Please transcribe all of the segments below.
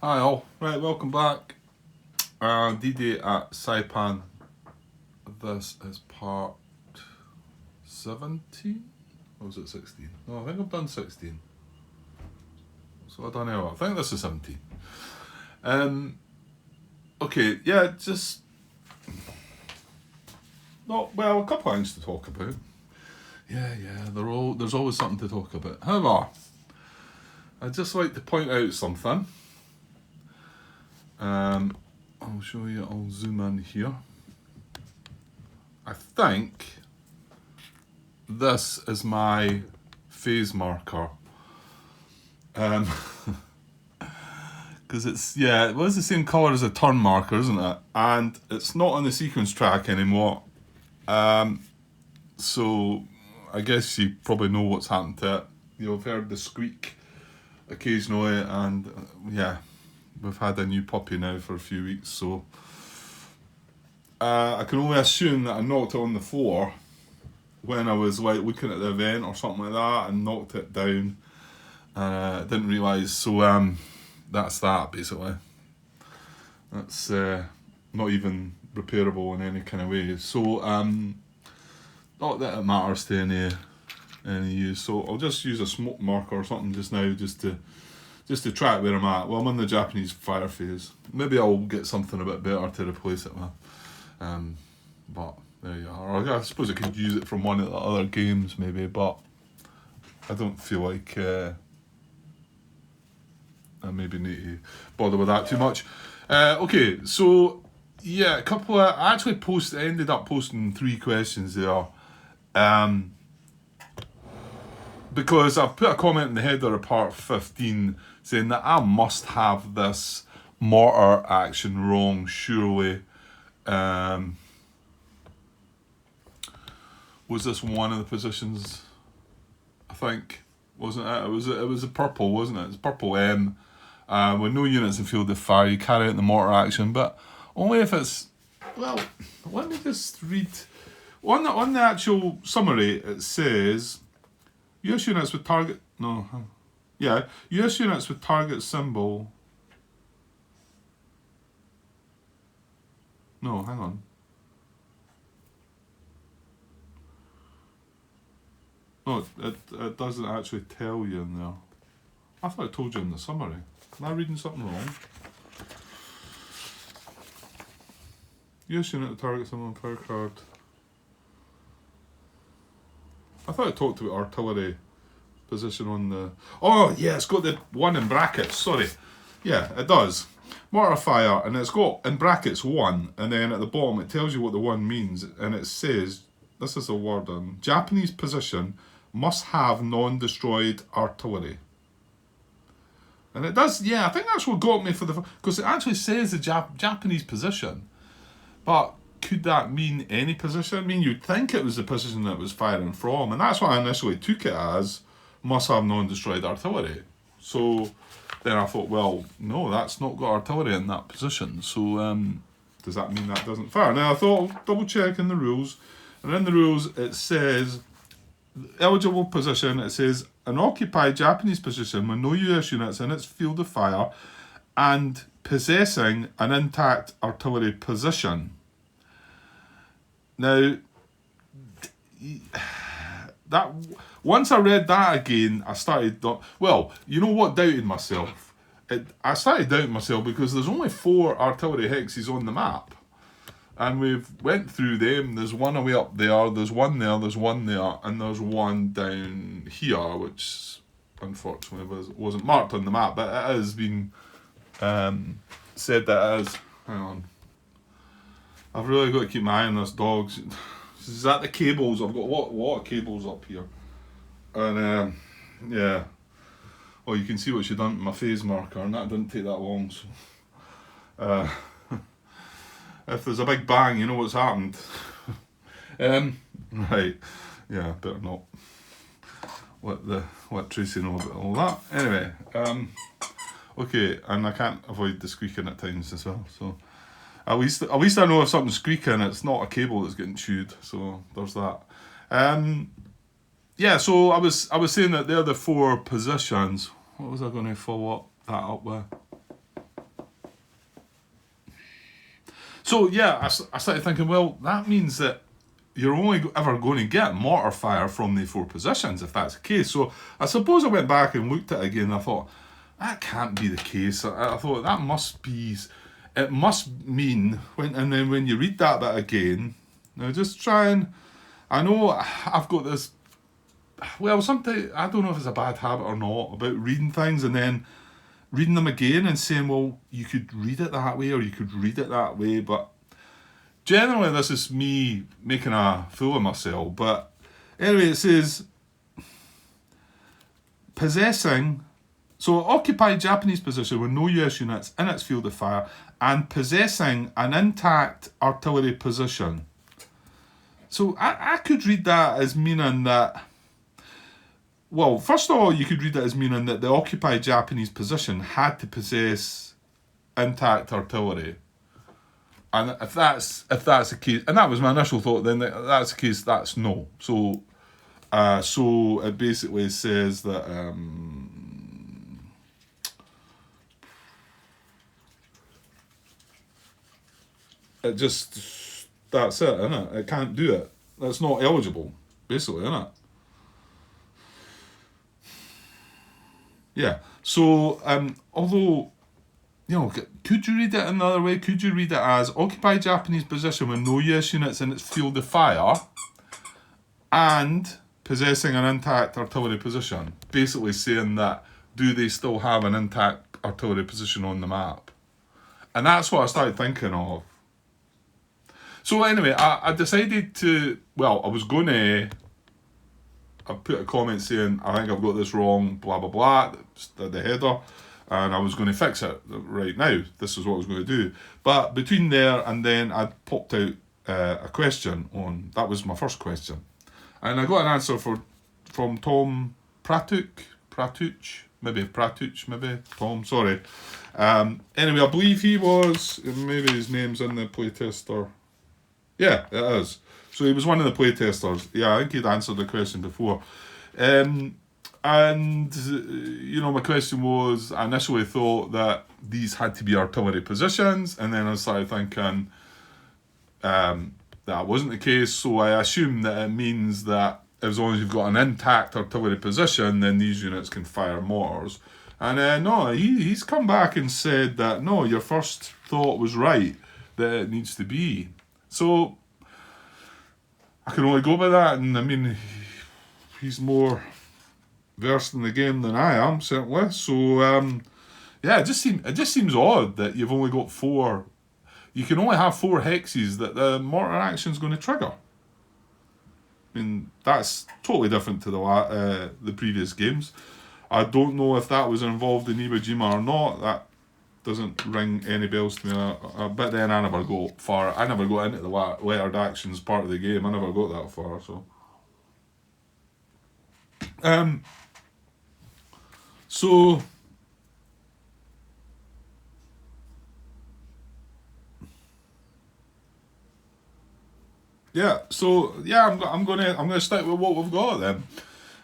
Hi all, right, welcome back. D-Day at Saipan. This is part 17? Or was it 16? No, I think I've done 16. So I don't know. I think this is 17. Okay, yeah, just... Not, well, a couple of things to talk about. Yeah, there's always something to talk about. However, I'd just like to point out something. I'll show you, I'll zoom in here. I think this is my phase marker. Because it's it was the same colour as a turn marker, isn't it? And it's not on the sequence track anymore. So I guess you probably know what's happened to it. You've heard the squeak occasionally, and we've had a new puppy now for a few weeks, so I can only assume that I knocked it on the floor when I was like looking at the event or something like that, and knocked it down. Didn't realise, so that's that basically. That's not even repairable in any kind of way. So not that it matters to any use. So I'll just use a smoke marker or something just now, just to track where I'm at. Well, I'm in the Japanese fire phase. Maybe I'll get something a bit better to replace it with. But there you are. I suppose I could use it from one of the other games maybe, but I don't feel like I maybe need to bother with that too much. Okay, so yeah, I actually ended up posting 3 questions there. Because I've put a comment in the header of part 15 saying that I must have this mortar action wrong, surely. Was this one of the positions? I think, wasn't it? It was a purple, wasn't it? It's purple M. With no units in field of fire, you carry out the mortar action, but only if it's... Well, let me just read. On the actual summary, it says... US units with target... No. Yeah. US units with target symbol... No, hang on. No, it doesn't actually tell you in there. I thought it told you in the summary. Am I reading something wrong? US unit with target symbol on fire card. I thought it talked about artillery position on the... Oh, yeah, it's got the one in brackets, sorry. Yeah, it does. Mortar fire, and it's got in brackets 1, and then at the bottom it tells you what the 1 means, and it says, this is a word on, Japanese position must have non-destroyed artillery. And it does, yeah, I think that's what got me for the... Because it actually says the Japanese position, but... Could that mean any position? I mean, you'd think it was the position that it was firing from, and that's what I initially took it as, must have non-destroyed artillery. So then I thought, well, no, that's not got artillery in that position, so does that mean that doesn't fire? Now I thought, I'll double check in the rules, and in the rules it says, eligible position, it says, an occupied Japanese position with no US units in its field of fire, and possessing an intact artillery position. Now, that once I read that again, I started... Well, you know what doubted myself? I started doubting myself because there's only 4 artillery hexes on the map. And we've went through them. There's one away up there, there's one there, and there's one down here, which unfortunately wasn't marked on the map, but it has been said that it is. Hang on. I've really got to keep my eye on this dog. Is that the cables? I've got a lot of cables up here. And yeah. Well, you can see what she done with my phase marker, and that didn't take that long. So, if there's a big bang, you know what's happened. Right. Yeah, better not let Tracy know about all that. Anyway, okay, and I can't avoid the squeaking at times as well, so... At least I know if something's squeaking, it's not a cable that's getting chewed. So there's that. Yeah. So I was saying that they're the 4 positions. What was I going to follow that up with? So yeah, I started thinking, well, that means that you're only ever going to get mortar fire from the 4 positions if that's the case. So I suppose I went back and looked at it again and I thought, that can't be the case. I thought that must be, it must mean, and then when you read that bit again, now just try and, I know I've got this, well, sometimes, I don't know if it's a bad habit or not, about reading things and then reading them again and saying, well, you could read it that way or you could read it that way, but generally this is me making a fool of myself. But anyway, it says, possessing, so occupied Japanese position with no US units in its field of fire and possessing an intact artillery position. So I could read that as meaning that, well, first of all, you could read it as meaning that the occupied Japanese position had to possess intact artillery. And if that's the case, and that was my initial thought, then that's the case, that's no. So it basically says that it just, that's it, innit? It can't do it. That's not eligible, basically, innit? Yeah. So, although, you know, could you read it another way? Could you read it as occupied Japanese position with no US units in its field of fire and possessing an intact artillery position? Basically saying that, do they still have an intact artillery position on the map? And that's what I started thinking of. So anyway, I decided to, well, I was going to, I put a comment saying, I think I've got this wrong, blah, blah, blah, the header, and I was going to fix it right now. This is what I was going to do. But between there and then I popped out a question on, that was my first question. And I got an answer from Tom Pratuch, maybe, Tom, sorry. Anyway, I believe he was, maybe his name's in the playtester. Yeah, it is. So he was one of the playtesters. Yeah, I think he'd answered the question before. And, you know, my question was, I initially thought that these had to be artillery positions, and then I started thinking that wasn't the case, so I assumed that it means that as long as you've got an intact artillery position, then these units can fire mortars. And no, he's come back and said that, no, your first thought was right, that it needs to be. So I can only go by that, and I mean, he's more versed in the game than I am, certainly. So yeah, it just seems odd that you've only got 4. You can only have 4 hexes that the mortar action is going to trigger. I mean, that's totally different to the previous games. I don't know if that was involved in Iwo Jima or not. That doesn't ring any bells to me. But then I never got far. I never got into the lettered actions part of the game. I never got that far. So, I'm gonna stick with what we've got then,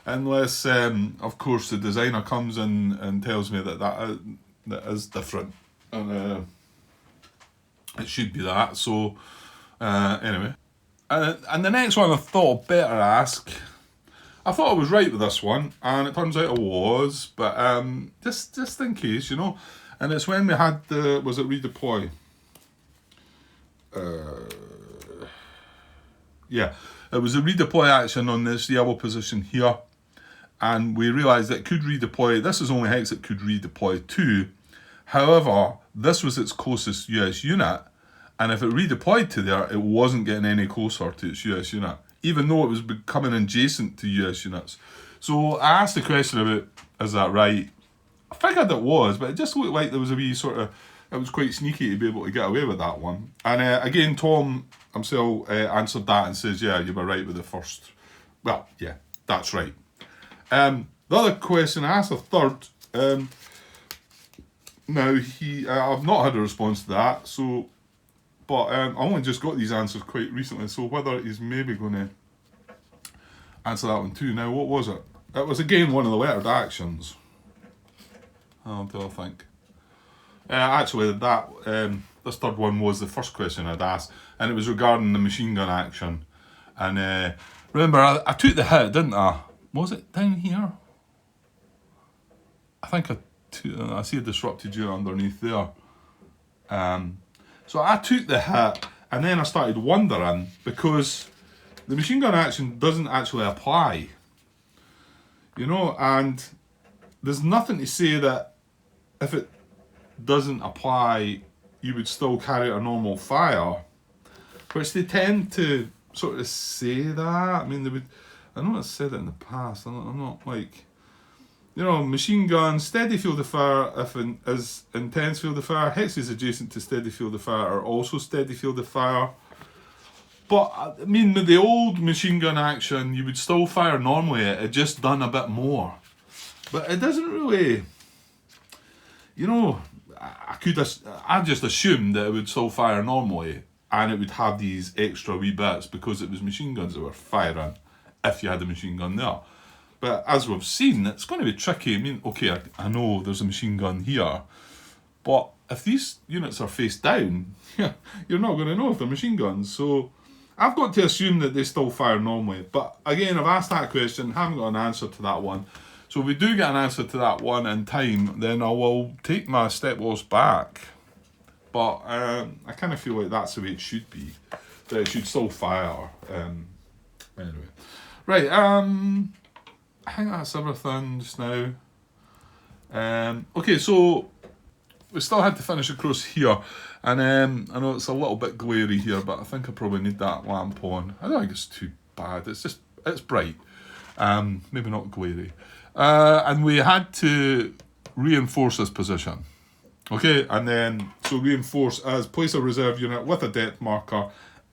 unless of course the designer comes in and tells me that is different, and it should be that. So anyway, and the next one I thought I'd better ask. I thought I was right with this one, and it turns out I was, but just in case, you know. And it's when we had was it redeploy? Yeah, it was a redeploy action on this yellow position here, and we realised that it could redeploy. This is only hex it could redeploy to. However, this was its closest US unit, and if it redeployed to there, it wasn't getting any closer to its US unit, even though it was becoming adjacent to US units. So I asked the question about, is that right? I figured it was, but it just looked like there was a wee sort of, it was quite sneaky to be able to get away with that one. And again, Tom himself answered that and says, yeah, you were right with the first. Well, yeah, that's right. The other question I asked, a third, now I've not had a response to that, so, but I only just got these answers quite recently, so whether he's maybe going to answer that one too. Now, what was it? It was again one of the lettered actions. Until I think. Actually, that this third one was the first question I'd asked, and it was regarding the machine gun action. And remember, I took the hit, didn't I? Was it down here? I think I see a disrupted unit underneath there. So I took the hit, and then I started wondering, because the machine gun action doesn't actually apply. You know, and there's nothing to say that if it doesn't apply, you would still carry out a normal fire, which they tend to sort of say that. I mean, they would. I know I've said it in the past. I'm not like, you know, machine gun, steady field of fire, if is intense field of fire. Hexes adjacent to steady field of fire are also steady field of fire. But I mean, with the old machine gun action, you would still fire normally. It just done a bit more, but it doesn't really. You know, I just assumed that it would still fire normally, and it would have these extra wee bits because it was machine guns that were firing if you had a machine gun there. But as we've seen, it's going to be tricky. I mean, okay, I know there's a machine gun here, but if these units are face down, you're not going to know if they're machine guns. So I've got to assume that they still fire normally. But again, I've asked that question, haven't got an answer to that one. So if we do get an answer to that one in time, then I will take my step loss back. But I kind of feel like that's the way it should be. That it should still fire. Anyway. Right, I think that's everything just now. Okay, so we still had to finish across here. And I know it's a little bit glary here, but I think I probably need that lamp on. I don't think it's too bad. It's bright. Maybe not glary. And we had to reinforce this position. Okay, and then, so reinforce as place a reserve unit with a depth marker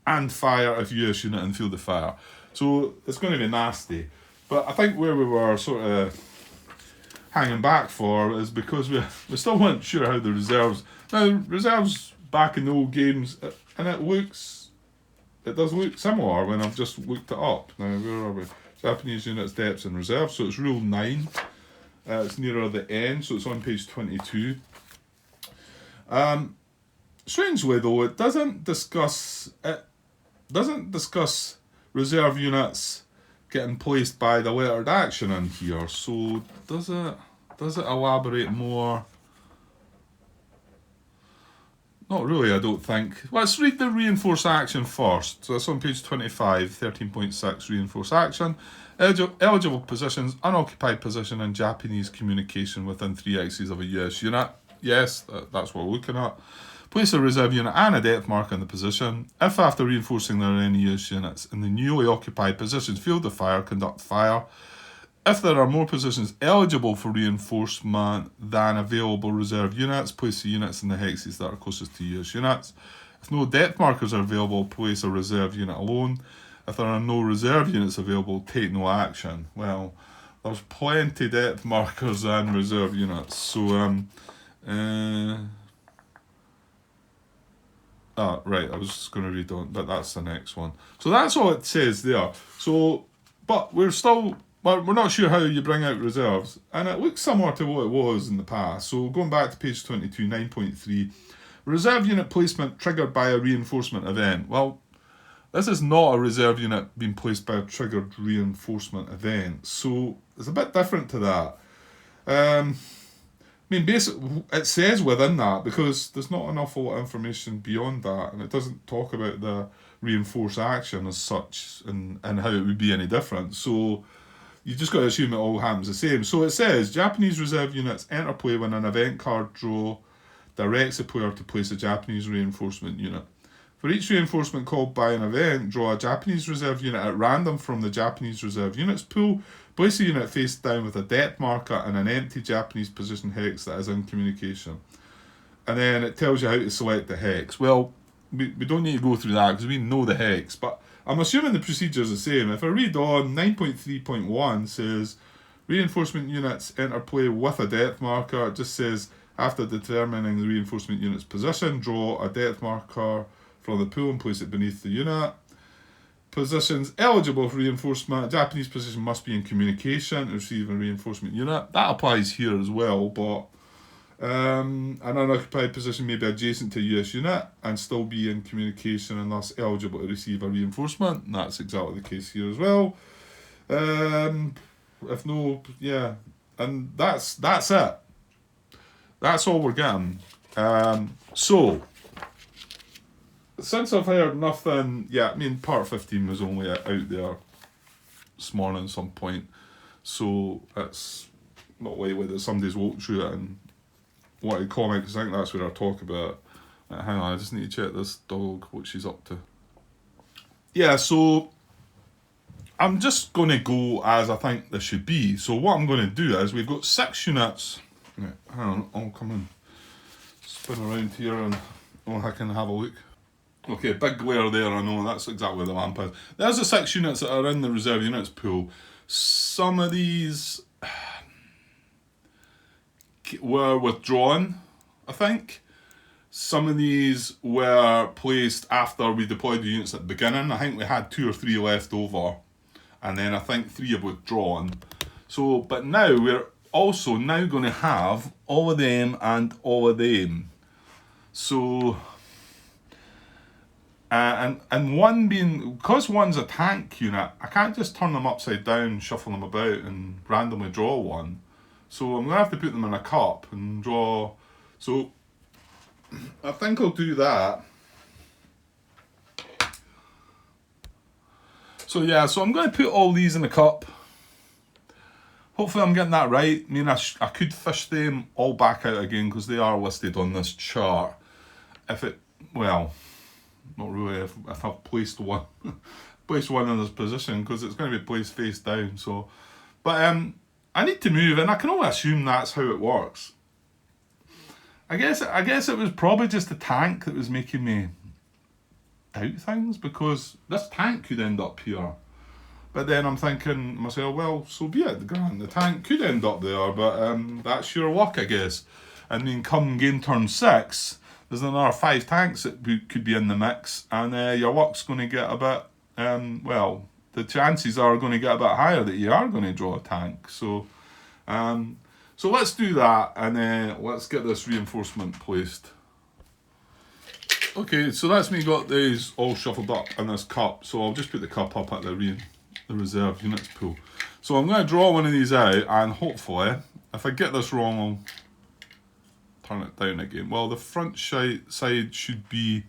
and fire if US unit in field of fire. So it's going to be nasty. But I think where we were sort of hanging back for is because we still weren't sure how the reserves... Now, reserves back in the old games, and it does look similar when I've just looked it up. Now, where are we? Japanese units, depths and reserves. So it's rule 9. It's nearer the end, so it's on page 22. Strangely though, it doesn't discuss reserve units getting placed by the lettered action in here. So does it elaborate more? Not really, I don't think. Let's read the reinforced action first. So that's on page 25, 13.6, reinforced action. Eligible positions, unoccupied position and Japanese communication within 3 axes of a US unit. Yes, that's what we're looking at. Place a reserve unit and a depth marker in the position. If after reinforcing there are any US units in the newly occupied positions field of fire, conduct fire. If there are more positions eligible for reinforcement than available reserve units, place the units in the hexes that are closest to US units. If no depth markers are available, place a reserve unit alone. If there are no reserve units available, take no action. Well, there's plenty depth markers and reserve units. So, right, I was just going to read on, but that's the next one. So that's all it says there. So, but we're not sure how you bring out reserves, and it looks similar to what it was in the past. So going back to page 22, 9.3, reserve unit placement triggered by a reinforcement event. Well, this is not a reserve unit being placed by a triggered reinforcement event, so it's a bit different to that. I mean, basically, it says within that, because there's not an awful lot of information beyond that, and it doesn't talk about the reinforced action as such and how it would be any different. So you just got to assume it all happens the same. So it says, Japanese reserve units enter play when an event card draw directs the player to place a Japanese reinforcement unit. For each reinforcement called by an event, draw a Japanese reserve unit at random from the Japanese reserve units pool, place the unit face down with a depth marker and an empty Japanese position hex that is in communication. And then it tells you how to select the hex. Well, we don't need to go through that because we know the hex, but I'm assuming the procedure is the same. If I read on, 9.3.1 says, reinforcement units enter play with a depth marker. It just says, after determining the reinforcement unit's position, draw a depth marker from the pool and place it beneath the unit. Positions eligible for reinforcement. Japanese position must be in communication to receive a reinforcement unit. That applies here as well, but An unoccupied position may be adjacent to a US unit and still be in communication and thus eligible to receive a reinforcement. And that's exactly the case here as well. If no, yeah, and that's it. That's all we're getting. So since I've heard nothing, yeah, I mean part 15 was only out there this morning at some point, so it's not likely that somebody's walked through it and wanted to comment, because I think that's where I talk about it. Hang on, I just need to check this dog, what she's up to. Yeah, so I'm just going to go as I think this should be. So what I'm going to do is, we've got 6 units. Right, hang on, I'll come and spin around here and I can have a look. Okay, big glare there, I know, that's exactly where the lamp is. There's the 6 units that are in the reserve units pool. Some of these were withdrawn, I think. Some of these were placed after we deployed the units at the beginning. I think we had 2 or 3 left over, and then I think 3 have withdrawn. So, but now we're also now going to have all of them and all of them. So, and one being, because one's a tank unit, I can't just turn them upside down, shuffle them about and randomly draw one. So I'm going to have to put them in a cup and draw. So I think I'll do that. So yeah, so I'm going to put all these in a cup. Hopefully I'm getting that right. I mean, I could fish them all back out again because they are listed on this chart. If it, well, not really, if I've placed one, placed one in this position, because it's going to be placed face down. So, but I need to move, and I can only assume that's how it works. I guess it was probably just the tank that was making me doubt things, because this tank could end up here. But then I'm thinking to myself, well, so be it, the tank could end up there, but that's your luck, I guess. And then come game turn 6, there's another 5 tanks that could be in the mix, and your luck's going to get a bit, well, the chances are going to get a bit higher that you are going to draw a tank. So, so let's do that, and let's get this reinforcement placed. Okay, so that's me got these all shuffled up in this cup. So I'll just put the cup up at the reserve units pool. So I'm going to draw one of these out, and hopefully, if I get this wrong, I'll turn it down again. Well, the front side should be,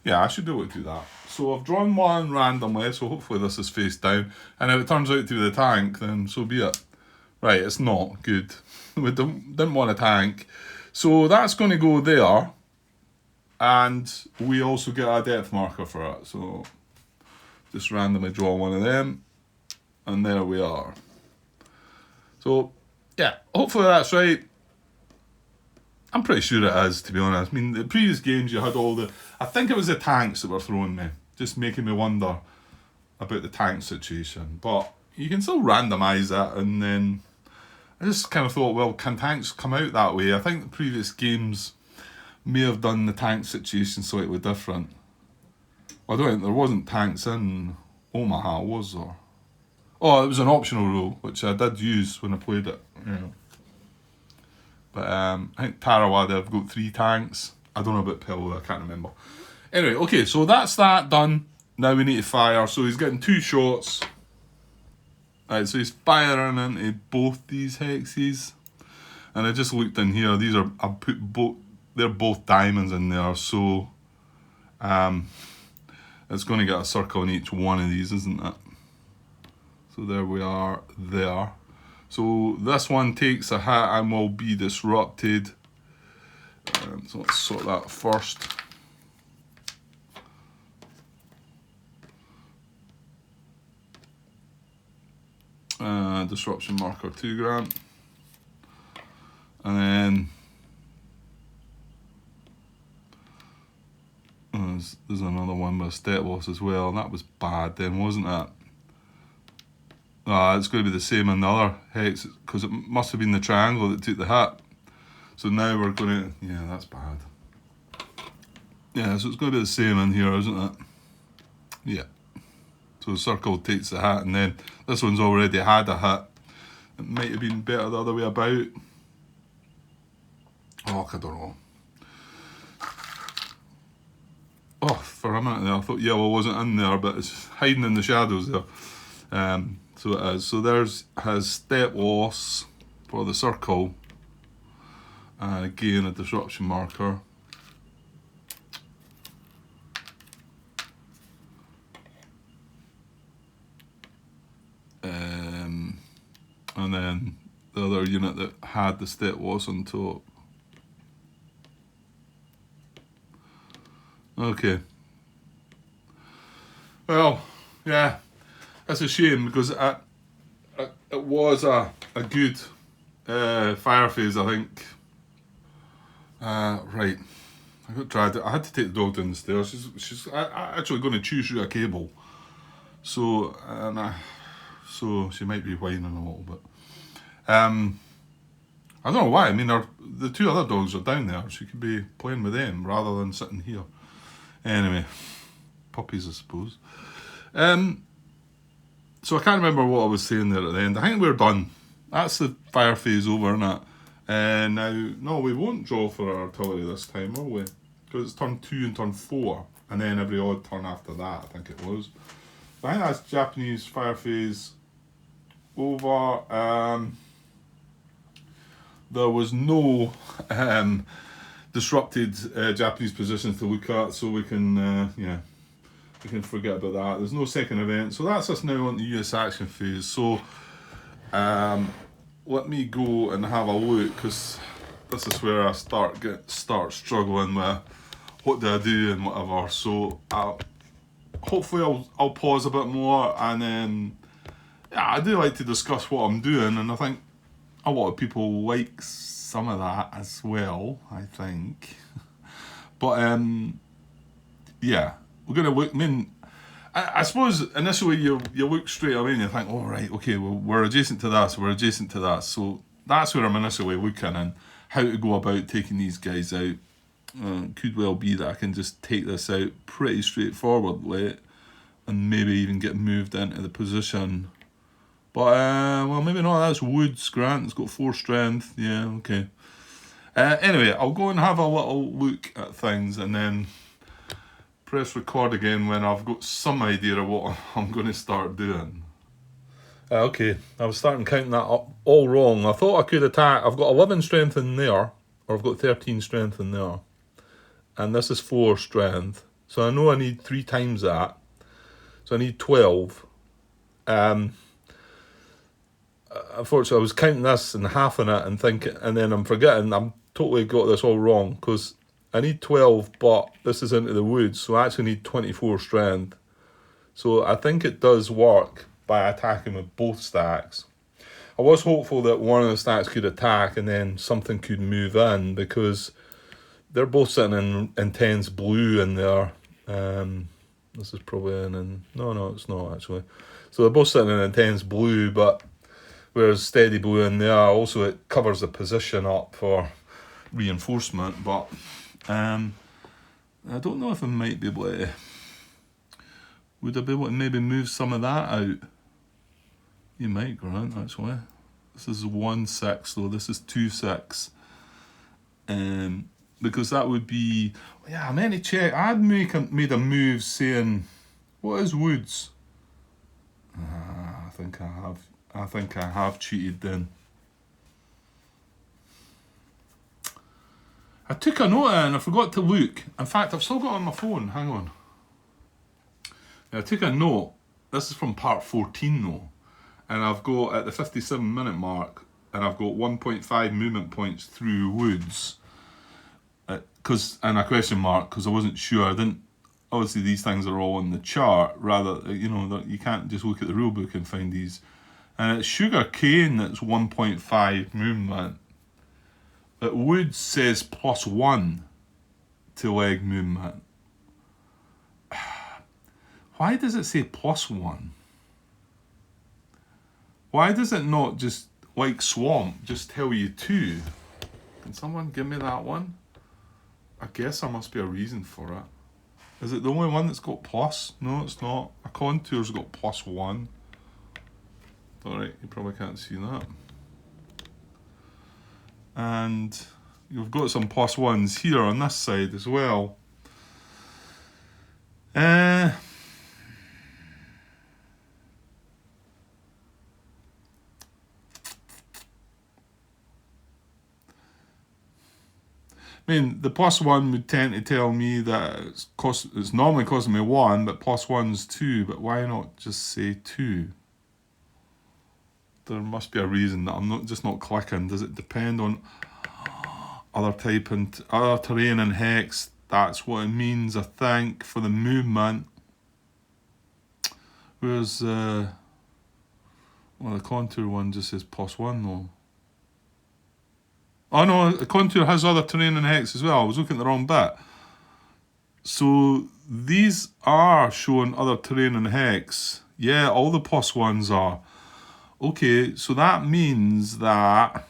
yeah, I should be able to do that. So I've drawn one randomly, so hopefully this is face down. And if it turns out to be the tank, then so be it. Right, it's not good. We didn't want a tank. So that's going to go there. And we also get a depth marker for it. So just randomly draw one of them. And there we are. So, yeah, hopefully that's right. I'm pretty sure it is, to be honest. I mean, the previous games you had all the... I think it was the tanks that were throwing me. Just making me wonder about the tank situation. But you can still randomise that, and then... I just kind of thought, well, can tanks come out that way? I think the previous games may have done the tank situation slightly different. I don't think there wasn't tanks in Omaha, was there? Oh, it was an optional rule, which I did use when I played it. Yeah. But I think Tarawa, they've got 3 tanks. I don't know about Pillow, I can't remember. Anyway, okay, so that's that done. Now we need to fire. So he's getting 2 shots. Right, so he's firing into both these hexes. And I just looked in here. These are, I put both, they're both diamonds in there. So it's going to get a circle in each one of these, isn't it? So there we are there. So this one takes a hit and will be disrupted. So let's sort that first. Disruption marker 2 grand. And then there's another one with a step loss as well, and that was bad then, wasn't it? It's going to be the same in the other hex, because it must have been the triangle that took the hit. So now we're going to, yeah, that's bad. Yeah, so it's going to be the same in here, isn't it? Yeah. So the circle takes the hit, and then this one's already had a hit. It might have been better the other way about. Oh, I don't know. Oh, for a minute there, I thought yellow wasn't in there, but it's hiding in the shadows there. So it is. So there's his step loss for the circle. And again, a disruption marker. And then the other unit that had the step loss on top. Okay. Well, yeah, that's a shame because it was a good fire phase, I think. Right. I got tried. I had to take the dog down the stairs. She's actually going to chew through a cable. So so she might be whining a little bit. I don't know why. I mean, the two other dogs are down there. She could be playing with them rather than sitting here. Anyway, puppies, I suppose. So I can't remember what I was saying there at the end. I think we're done. That's the fire phase over, isn't it? Now, no, we won't draw for our artillery this time, will we? Because it's turn 2 and turn 4, and then every odd turn after that, I think it was. But I think that's Japanese fire phase over. There was no disrupted Japanese positions to look at, so we can, we can forget about that. There's no second event, so that's us now on the US action phase. So, let me go and have a look, because this is where I start struggling with what do I do and whatever. So hopefully I'll pause a bit more, and then I do like to discuss what I'm doing, and I think a lot of people like some of that as well, I think. But we're gonna look. I mean, I suppose initially you look straight away and you think, oh right, okay, well we're adjacent to that, so that's where I'm initially looking and how to go about taking these guys out. Could well be that I can just take this out pretty straightforwardly and maybe even get moved into the position. But well, maybe not. That's Woods. Grant, it's got 4 strength. Yeah, okay. Anyway, I'll go and have a little look at things and then press record again when I've got some idea of what I'm going to start doing. Okay, I was starting counting that up all wrong. I thought I could attack. I've got 11 strength in there, or I've got 13 strength in there. And this is 4 strength. So I know I need 3 times that. So I need 12. Unfortunately, I was counting this and halving it and thinking, and then I'm forgetting I'm totally got this all wrong, because I need 12, but this is into the woods, so I actually need 24 strength. So I think it does work by attacking with both stacks. I was hopeful that one of the stacks could attack and then something could move in, because they're both sitting in intense blue in there. This is probably no, it's not actually. So they're both sitting in intense blue, but whereas steady blue in there, also it covers the position up for reinforcement, but I don't know if I might be able to. Would I be able to maybe move some of that out? You might, Grant, actually. This is 1-6, though. This is 2-6. Because that would be. Yeah, I meant to check. I'd made a move saying, what is Woods? I think I have cheated then. I took a note and I forgot to look. In fact, I've still got it on my phone. Hang on. I took a note. This is from part 14 though. And I've got at the 57-minute mark, and I've got 1.5 movement points through Woods. And a question mark, because I wasn't sure. I didn't. Obviously, these things are all on the chart. Rather, you can't just look at the rule book and find these. And it's Sugar Cane that's 1.5 movement. But Woods says +1 to leg movement. Why does it say +1? Why does it not just, like Swamp, just tell you 2? Can someone give me that one? I guess there must be a reason for it. Is it the only one that's got plus? No, it's not. A contour's got +1. Alright, you probably can't see that. And you've got some +1s here on this side as well. I mean, the +1 would tend to tell me that it's normally costing me 1, but +1's 2. But why not just say 2? There must be a reason that I'm not clicking. Does it depend on other type and other terrain and hex? That's what it means, I think, for the movement. Whereas the contour one just says +1 though. Oh no, the contour has other terrain and hex as well. I was looking at the wrong bit. So these are showing other terrain and hex. Yeah, all the +1s are. Okay, so that means that...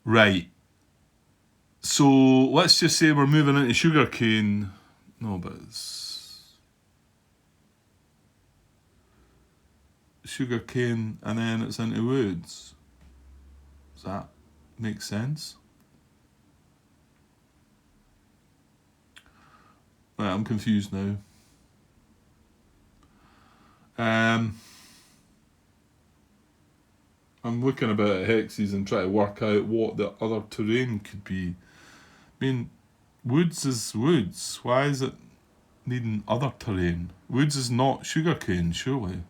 Right. So let's just say we're moving into sugarcane. No, but it's... Sugarcane and then it's into woods. Does that make sense? Right, I'm confused now. I'm looking about at hexes and trying to work out what the other terrain could be. I mean, woods is woods. Why is it needing other terrain? Woods is not sugarcane, surely.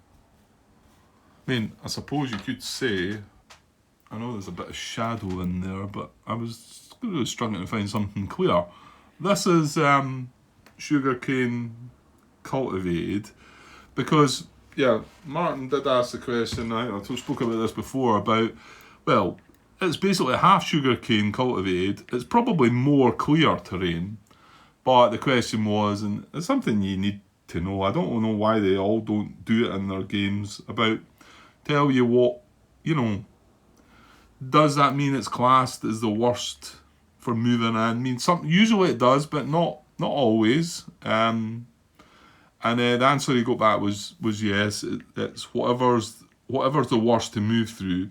I mean, I suppose you could say... I know there's a bit of shadow in there, but I was really struggling to find something clear. This is sugarcane cultivated because, yeah, Martin did ask the question, I spoke about this before, about, well, it's basically half sugarcane cultivated. It's probably more clear terrain, but the question was, and it's something you need to know, I don't know why they all don't do it in their games, about tell you what, you know, does that mean it's classed as the worst for moving in? I mean, usually it does, but not always. And the answer he got back was yes. It's whatever's the worst to move through.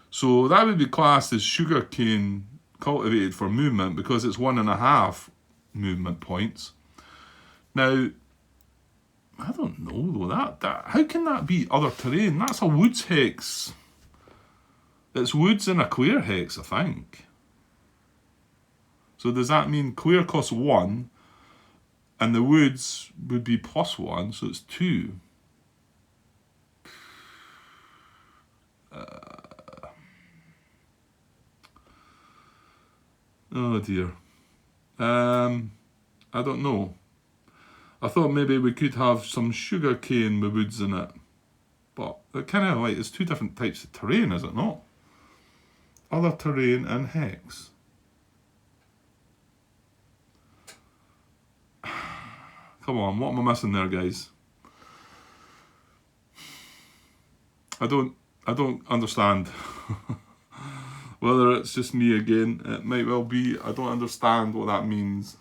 So that would be classed as sugarcane cultivated for movement because it's 1.5 movement points. Now, I don't know though. That how can that be other terrain? That's a woods hex. It's woods in a clear hex, I think. So does that mean clear costs 1 and the woods would be +1, so it's 2? Oh dear. I don't know. I thought maybe we could have some sugarcane with woods in it. But it kind of like, it's 2 different types of terrain, is it not? Other terrain and hex. Come on, what am I missing there, guys? I don't understand. Whether it's just me again, it might well be. I don't understand what that means.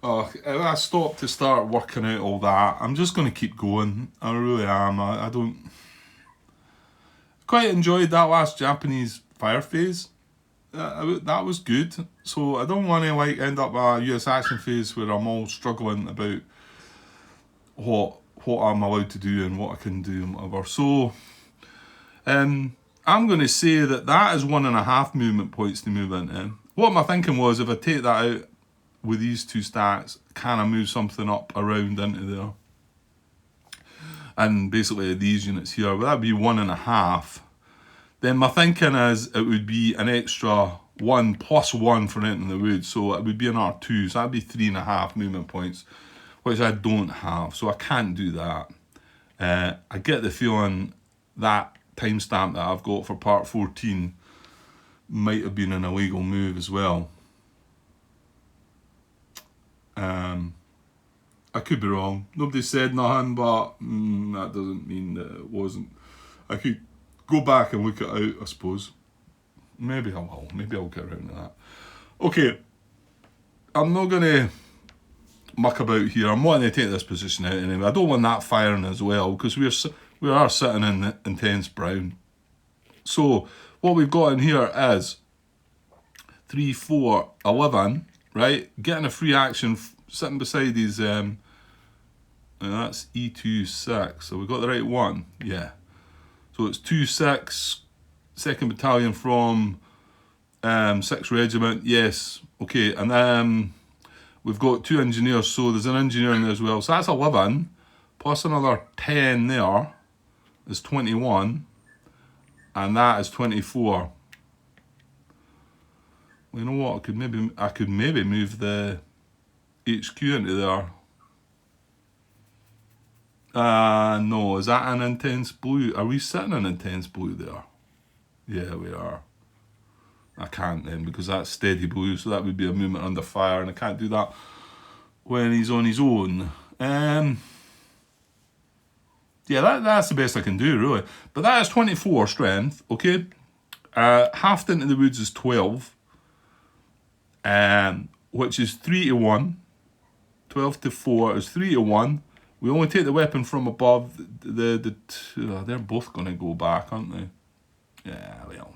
If I stop to start working out all that, I'm just going to keep going. I really am. I don't... Quite enjoyed that last Japanese fire phase. That was good. So I don't want to like end up a US action phase where I'm all struggling about what I'm allowed to do and what I can do and whatever. So I'm going to say that is 1.5 movement points to move into. What my thinking was, if I take that out with these 2 stacks, can I move something up around into there? And basically these units here, well, that'd be 1.5. Then my thinking is it would be an extra 1 + 1 for entering the woods, so it would be an R2, so that'd be 3.5 movement points, which I don't have, so I can't do that. I get the feeling that timestamp that I've got for part 14 might have been an illegal move as well. I could be wrong. Nobody said nothing, but that doesn't mean that it wasn't. I could go back and look it out, I suppose. Maybe I will. Maybe I'll get around to that. Okay. I'm not going to muck about here. I'm wanting to take this position out anyway. I don't want that firing as well, because we are sitting in intense brown. So what we've got in here is 3, 4, 11, right? Getting a free action sitting beside his, that's E2, 6. So we got the right one, yeah. So it's 2, 6, 2nd Battalion from 6th Regiment, yes. Okay, and we've got 2 engineers, so there's an engineer in there as well. So that's 11, plus another 10 there is 21, and that is 24. Well, you know what? I could maybe move the HQ into there. No, is that an intense blue? Are we sitting in intense blue there? Yeah, we are. I can't then, because that's steady blue, so that would be a movement under fire, and I can't do that when he's on his own. Yeah, that's the best I can do, really. But that is 24 strength, okay? Halved into the woods is 12, which is 3 to 1. 12 to 4 is 3 to 1. We only take the weapon from above. They're both going to go back, aren't they? Yeah, well.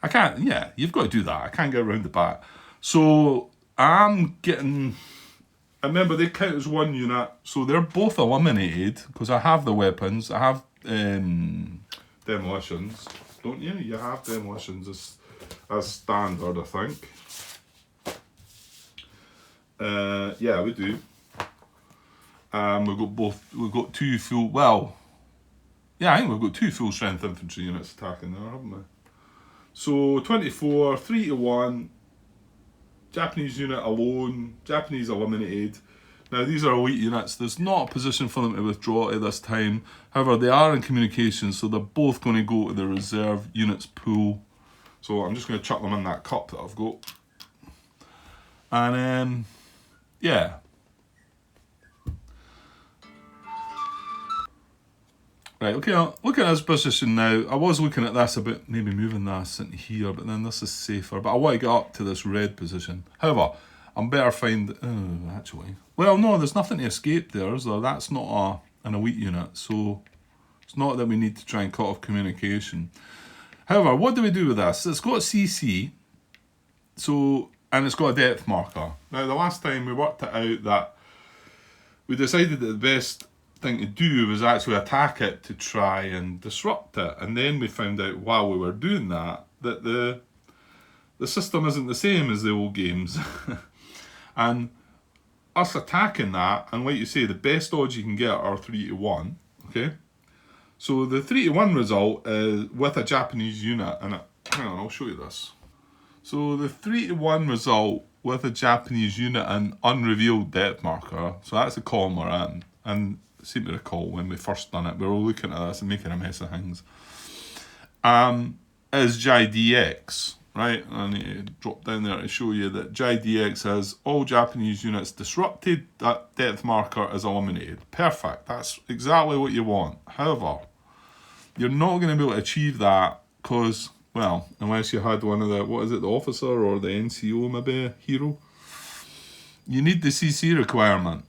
I can't, yeah, you've got to do that. I can't get around the back. So I'm getting, I remember they count as 1 unit. So they're both eliminated because I have the weapons. I have demolitions, don't you? You have demolitions as standard, I think. Yeah, we do. We've got 2 full, well, yeah, I think we've got 2 full strength infantry units attacking there, haven't we? So 24, 3 to 1, Japanese unit alone, Japanese eliminated. Now these are elite units, there's not a position for them to withdraw at this time. However, they are in communication, so they're both going to go to the reserve units pool. So I'm just going to chuck them in that cup that I've got. And yeah. Right, okay, look at this position now. I was looking at this a bit, maybe moving this into here, but then this is safer. But I want to get up to this red position. However, I'm better find, actually. Well, no, there's nothing to escape there, is there? That's not an elite unit, so it's not that we need to try and cut off communication. However, what do we do with this? It's got CC, so, and it's got a depth marker. Now, the last time we worked it out that we decided that the best thing to do was actually attack it to try and disrupt it, and then we found out while we were doing that the system isn't the same as the old games. And us attacking that, and like you say, the best odds you can get are 3 to 1, okay? So the 3 to 1 result is with a Japanese unit, and hang on, I'll show you this. So the 3 to 1 result with a Japanese unit and unrevealed depth marker, so that's the column we're in, and I seem to recall when we first done it, we were all looking at this and making a mess of things, is JDX, right? I need to drop down there to show you that JDX has all Japanese units disrupted, that depth marker is eliminated. Perfect, that's exactly what you want. However, you're not going to be able to achieve that because, well, unless you had one of the, what is it, the officer or the NCO, maybe a hero, you need the CC requirement.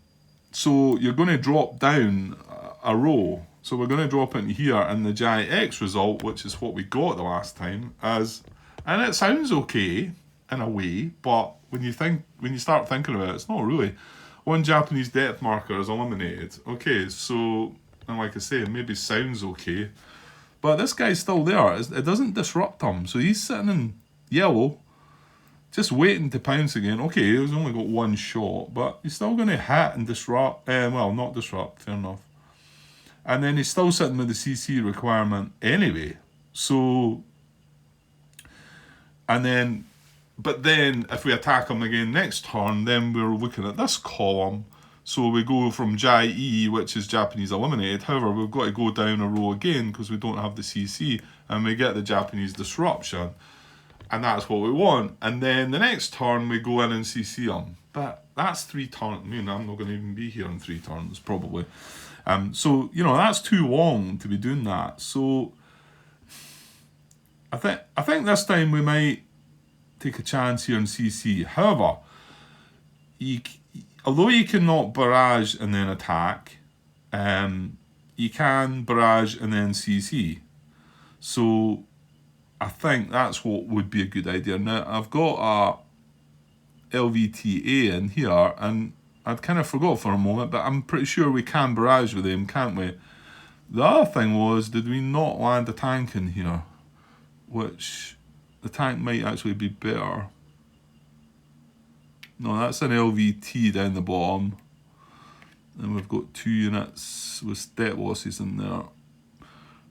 So you're going to drop down a row. So we're going to drop into here, and the JX result, which is what we got the last time, as, and it sounds okay in a way, but when you start thinking about it, it's not really. 1 Japanese depth marker is eliminated. Okay, so, and like I say, it maybe sounds okay, but this guy's still there. It doesn't disrupt him, so he's sitting in yellow, just waiting to pounce again. Okay, he's only got 1 shot, but he's still going to hit and disrupt. Well, not disrupt, fair enough. And then he's still sitting with the CC requirement anyway. So, and then, but then if we attack him again next turn, then we're looking at this column. So we go from JE, which is Japanese eliminated. However, we've got to go down a row again because we don't have the CC, and we get the Japanese disruption. And that's what we want. And then the next turn, we go in and CC them. But that's 3 turns. I mean, I'm not going to even be here in 3 turns, probably. So, you know, that's too long to be doing that. So, I think this time we might take a chance here in CC. However, although you cannot barrage and then attack, you can barrage and then CC. So, I think that's what would be a good idea. Now, I've got a LVTA in here, and I'd kind of forgot for a moment, but I'm pretty sure we can barrage with him, can't we? The other thing was, did we not land a tank in here? Which, the tank might actually be better. No, that's an LVT down the bottom. And we've got 2 units with step losses in there.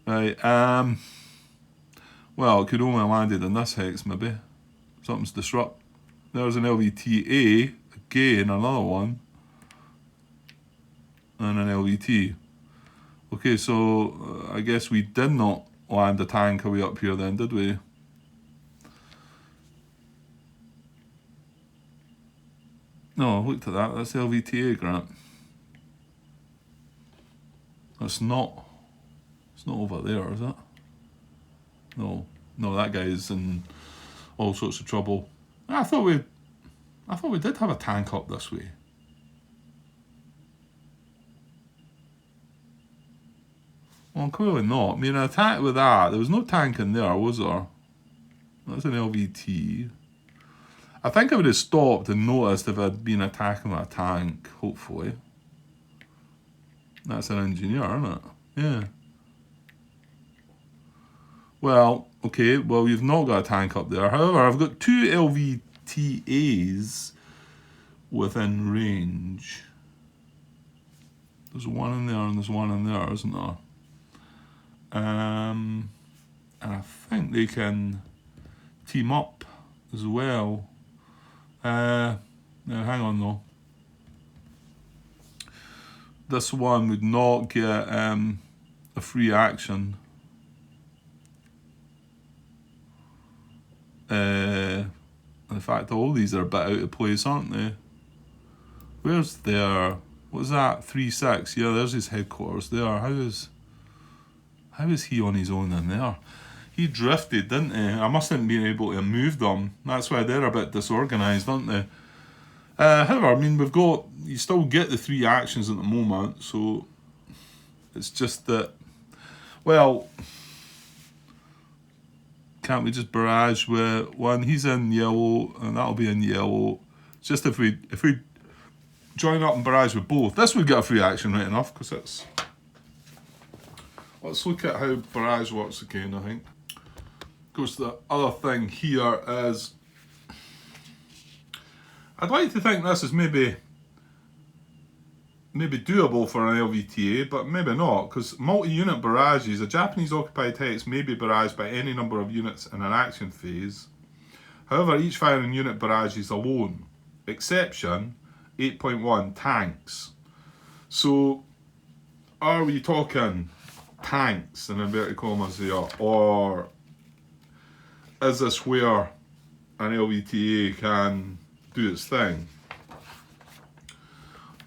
Right, well, it could only have landed in this hex, maybe. Something's disrupt. There's an LVTA, again, another one. And an LVT. Okay, so I guess we did not land a tank away up here then, did we? No, I looked at that. That's LVTA, Grant. It's not over there, is it? No, that guy's in all sorts of trouble. I thought we did have a tank up this way. Well, clearly not. I mean, an attack with that, there was no tank in there, was there? That's an LVT. I think I would have stopped and noticed if I'd been attacking with a tank, hopefully. That's an engineer, isn't it? Yeah. Well, okay, well, you've not got a tank up there. However, I've got 2 LVTAs within range. There's one in there and there's one in there, isn't there? And I think they can team up as well. Now, hang on though. This one would not get a free action. In fact, all these are a bit out of place, aren't they? Where's their... What's that? 3-6. Yeah, there's his headquarters there. How is he on his own in there? He drifted, didn't he? I mustn't be able to move them. That's why they're a bit disorganised, aren't they? However, I mean, you still get the 3 actions at the moment, so it's just that, well, can't we just barrage with one? He's in yellow, and that'll be in yellow. It's just if we join up and barrage with both, this would get a free action right enough, because it's... Let's look at how barrage works again, I think. Of course, the other thing here is... I'd like to think this is maybe doable for an LVTA, but maybe not, because multi-unit barrages, a Japanese occupied hex may be barraged by any number of units in an action phase. However, each firing unit barrages alone. Exception, 8.1, tanks. So, are we talking tanks, in inverted commas here, or is this where an LVTA can do its thing?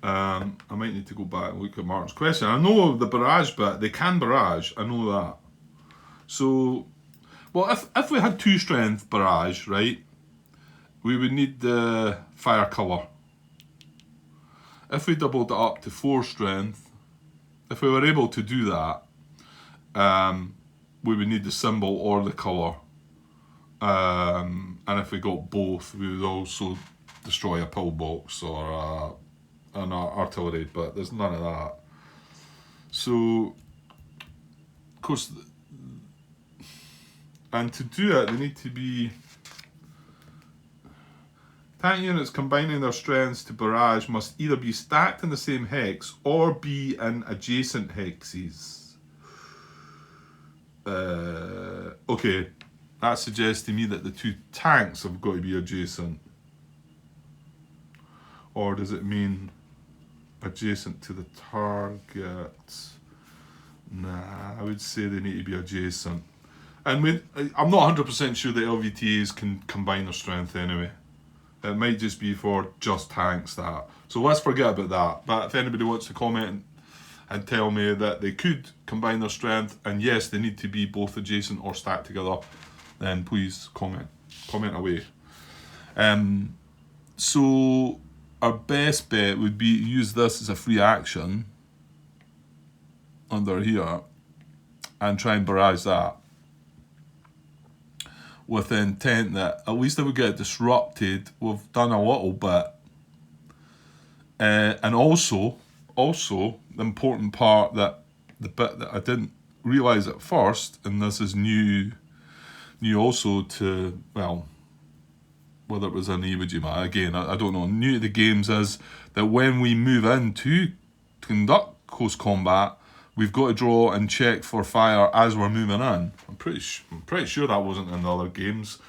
I might need to go back and look at Martin's question. I know the barrage bit, they can barrage, I know that. So, well, if we had 2 strength barrage, right, we would need the fire colour. If we doubled it up to 4 strength, if we were able to do that, we would need the symbol or the colour. And if we got both, we would also destroy a pillbox or an artillery, but there's none of that. So, of course, and to do it, they need to be... Tank units combining their strengths to barrage must either be stacked in the same hex or be in adjacent hexes. Okay, that suggests to me that the 2 tanks have got to be adjacent. Or does it mean adjacent to the target? Nah, I would say they need to be adjacent. And I'm not 100% sure that LVTAs can combine their strength anyway. It might just be for just tanks that. So let's forget about that. But if anybody wants to comment and tell me that they could combine their strength, and yes, they need to be both adjacent or stacked together, then please comment away. So our best bet would be to use this as a free action under here and try and barrage that. with the intent that at least if we get disrupted, we've done a little bit. And also, the important part, that the bit that I didn't realise at first, and this is new also to, well, whether it was an Iwo Jima, again, I don't know, new to the games, is that when we move in to conduct close combat, we've got to draw and check for fire as we're moving in. I'm pretty sure that wasn't in the other games.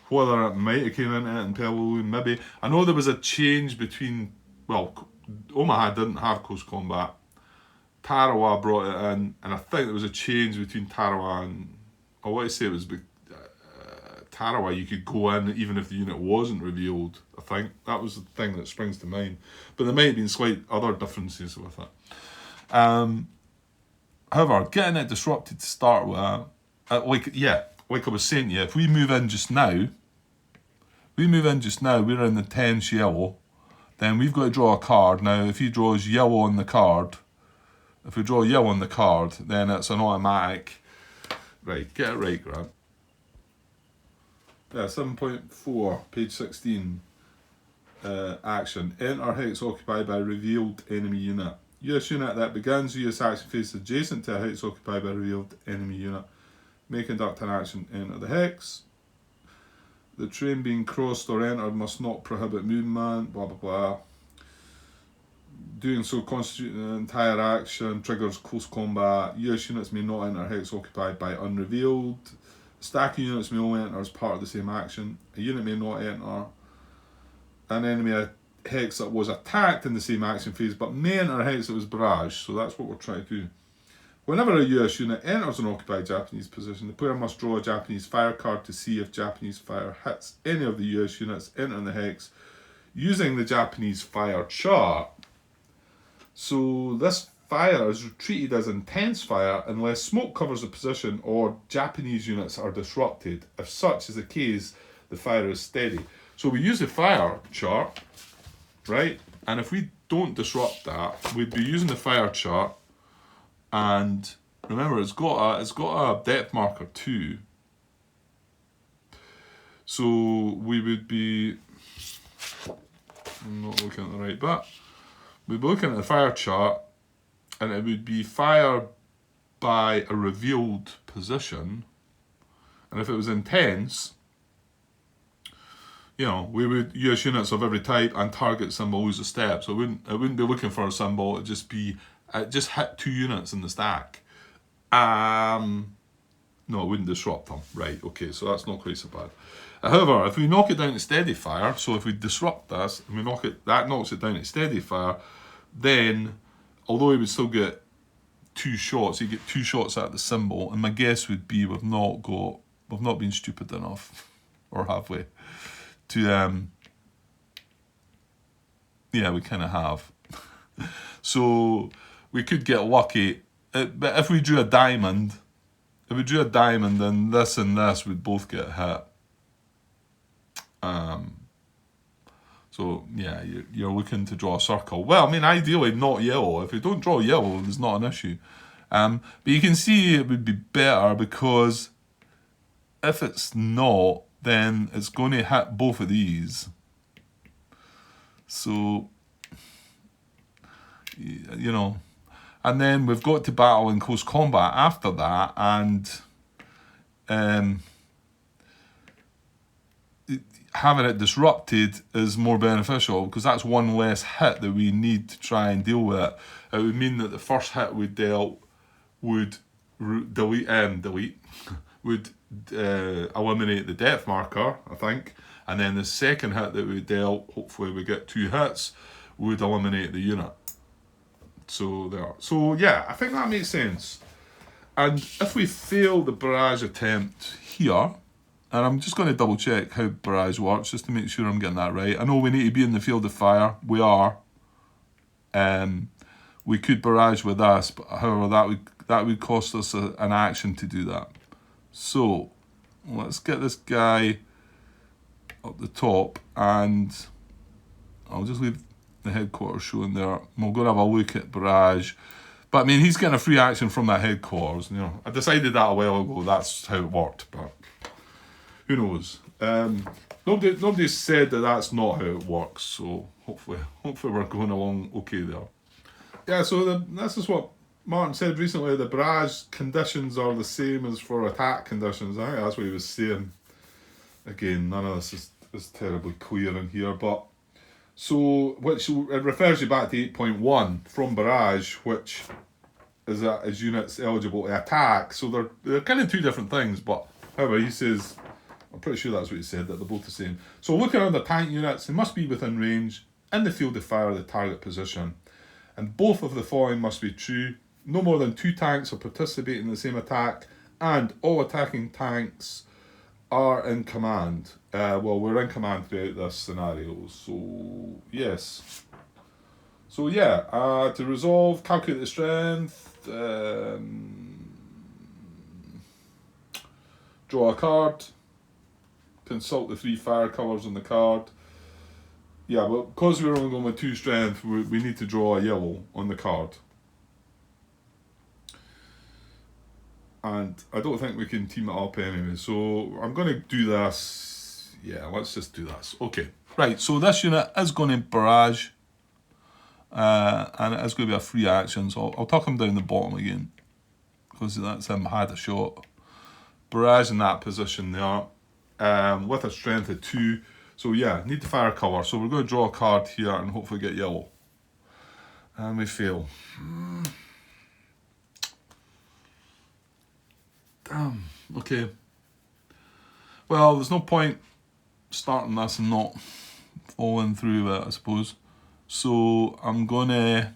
Whether it might have came into it in Peleliu, maybe. I know there was a change between, well, Omaha didn't have close combat. Tarawa brought it in, and I think there was a change between Tarawa and, I want to say it was Tarawa, you could go in even if the unit wasn't revealed. I think that was the thing that springs to mind, but there might have been slight other differences with it. However, getting it disrupted to start with, like I was saying to you, if we move in just now, we're in the 10th yellow, then we've got to draw a card. Now, if he draws yellow on the card, if we draw yellow on the card, then it's an automatic. Right, get it right, Grant. Yeah, 7.4, page 16. Action. Enter hex occupied by revealed enemy unit. US unit that begins US action phase adjacent to a hex occupied by revealed enemy unit may conduct an action. Enter the hex. The train being crossed or entered must not prohibit movement, blah blah blah. Doing so constitutes an entire action, triggers close combat. US units may not enter hex occupied by unrevealed. Stack of units may only enter as part of the same action. A unit may not enter an enemy hex that was attacked in the same action phase, but may enter a hex that was barraged. So that's what we're trying to do. Whenever a US unit enters an occupied Japanese position, the player must draw a Japanese fire card to see if Japanese fire hits any of the US units entering the hex using the Japanese fire chart. So this fire is treated as intense fire unless smoke covers the position or Japanese units are disrupted. If such is the case, the fire is steady. So we use the fire chart, right? And if we don't disrupt that, we'd be using the fire chart. And remember, it's got a depth marker too. So we would be, I'm not looking at the right bit. We'd be looking at the fire chart, and it would be fire by a revealed position. And if it was intense, you know, we would use units of every type and target symbol lose a step. So it wouldn't be looking for a symbol. It'd just be, it just hit 2 units in the stack. No, it wouldn't disrupt them. Right, okay, so that's not quite so bad. However, if we knock it down to steady fire, so if we disrupt this, and that knocks it down to steady fire, then, although he would still get 2 shots, he'd get 2 shots at the symbol, and my guess would be we've not been stupid enough, or have we, to, yeah, we kind of have. So, we could get lucky, but if we drew a diamond, then this and this would both get hit. So yeah, you're looking to draw a circle. Well, I mean, ideally not yellow. If you don't draw yellow, there's not an issue. But you can see it would be better, because if it's not, then it's going to hit both of these. So, you know, and then we've got to battle in close combat after that, and having it disrupted is more beneficial, because that's one less hit that we need to try and deal with. It would mean that the first hit we dealt would eliminate the depth marker, I think, and then the second hit that we dealt, hopefully we get 2 hits, would eliminate the unit. So there. So yeah, I think that makes sense. And if we fail the barrage attempt here, and I'm just going to double check how barrage works just to make sure I'm getting that right. I know we need to be in the field of fire. We are. We could barrage with this, but however that would cost us an action to do that. So let's get this guy up the top, and I'll just leave the headquarters showing there. We'll go and have a look at barrage. But I mean, he's getting a free action from that headquarters. You know, I decided that a while ago. That's how it worked, but who knows? Nobody's said that that's not how it works, so hopefully we're going along okay there. Yeah, so this is what Martin said recently. The barrage conditions are the same as for attack conditions. I think that's what he was saying. Again, none of this is terribly clear in here, but so it refers you back to 8.1 from barrage, which is units eligible to attack. So they're kind of two different things, but however, he says, I'm pretty sure that's what he said, that they're both the same. So looking at the tank units, they must be within range in the field of fire of the target position. And both of the following must be true. No more than 2 tanks are participating in the same attack, and all attacking tanks are in command. Well, we're in command throughout this scenario, so yes. So yeah, to resolve, calculate the strength, draw a card, consult the 3 fire colours on the card. Yeah, well, because we're only going with 2 strength, we need to draw a yellow on the card. And I don't think we can team it up anyway, so I'm going to do this. Yeah, let's just do this. Okay, right, so this unit is going to barrage, and it is going to be a free action, so I'll tuck him down the bottom again, because that's him had a shot. Barrage in that position there, with a strength of 2. So yeah, need to fire cover. So we're going to draw a card here and hopefully get yellow. And we fail. Damn. Okay. Well, there's no point starting this and not following through with it, I suppose. So I'm going to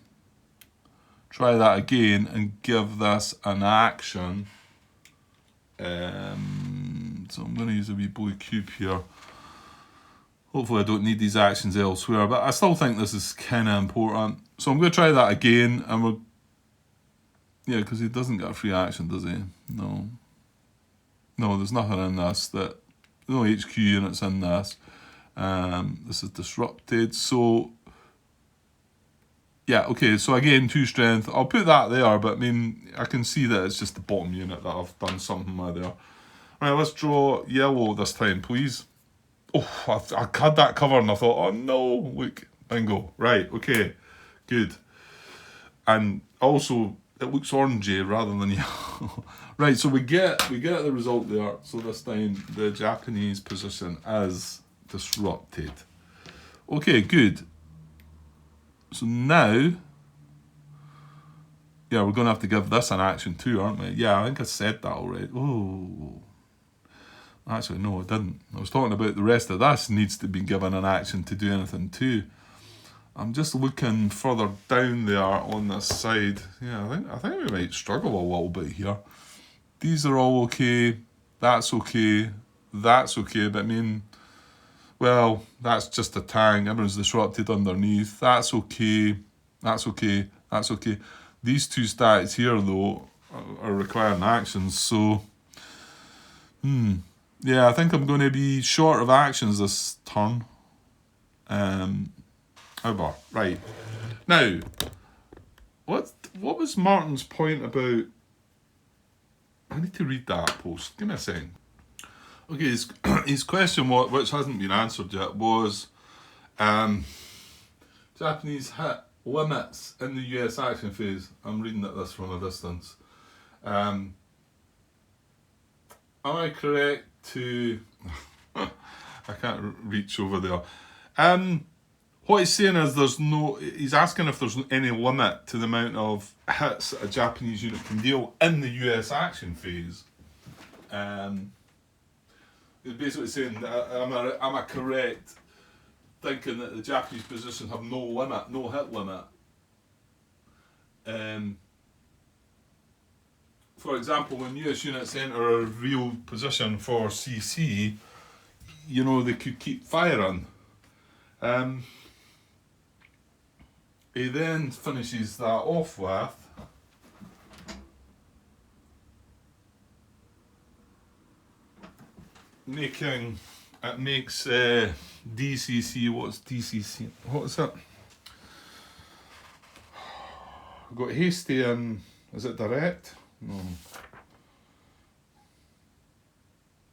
try that again and give this an action. So I'm going to use a wee blue cube here. Hopefully I don't need these actions elsewhere, but I still think this is kind of important. So I'm going to try that again, and yeah, because he doesn't get a free action, does he? No, there's nothing in this. No HQ units in this. This is disrupted, so yeah, okay, so again, 2 strength. I'll put that there, but I mean, I can see that it's just the bottom unit that I've done something with there. Right, let's draw yellow this time, please. Oh, I had that cover and I thought, oh no, look, bingo. Right, okay, good. And also, it looks orangey rather than yellow. Right, so we get the result there. So this time, the Japanese position is disrupted. Okay, good. So now, yeah, we're going to have to give this an action too, aren't we? Yeah, I think I said that already. Oh, actually, no, I didn't. I was talking about the rest of this needs to be given an action to do anything too. I'm just looking further down there on this side. Yeah, I think we might struggle a little bit here. These are all okay. That's okay. That's okay. But I mean, well, that's just a tank. Everyone's disrupted underneath. That's okay. That's okay. That's okay. These 2 stats here, though, are requiring actions. So, yeah, I think I'm going to be short of actions this turn. However, right. Now, what was Martin's point about... I need to read that post. Give me a second. Okay, his question, which hasn't been answered yet, was Japanese hit limits in the US action phase. I'm reading this from a distance. Am I correct to... I can't reach over there. What he's saying is he's asking if there's any limit to the amount of hits a Japanese unit can deal in the US action phase. He's basically saying, am I correct thinking that the Japanese position have no limit, no hit limit? For example, when US units enter a real position for CC, they could keep firing. He then finishes that off with it makes DCC, what's DCC? What is it? We've got hasty and, is it direct? No.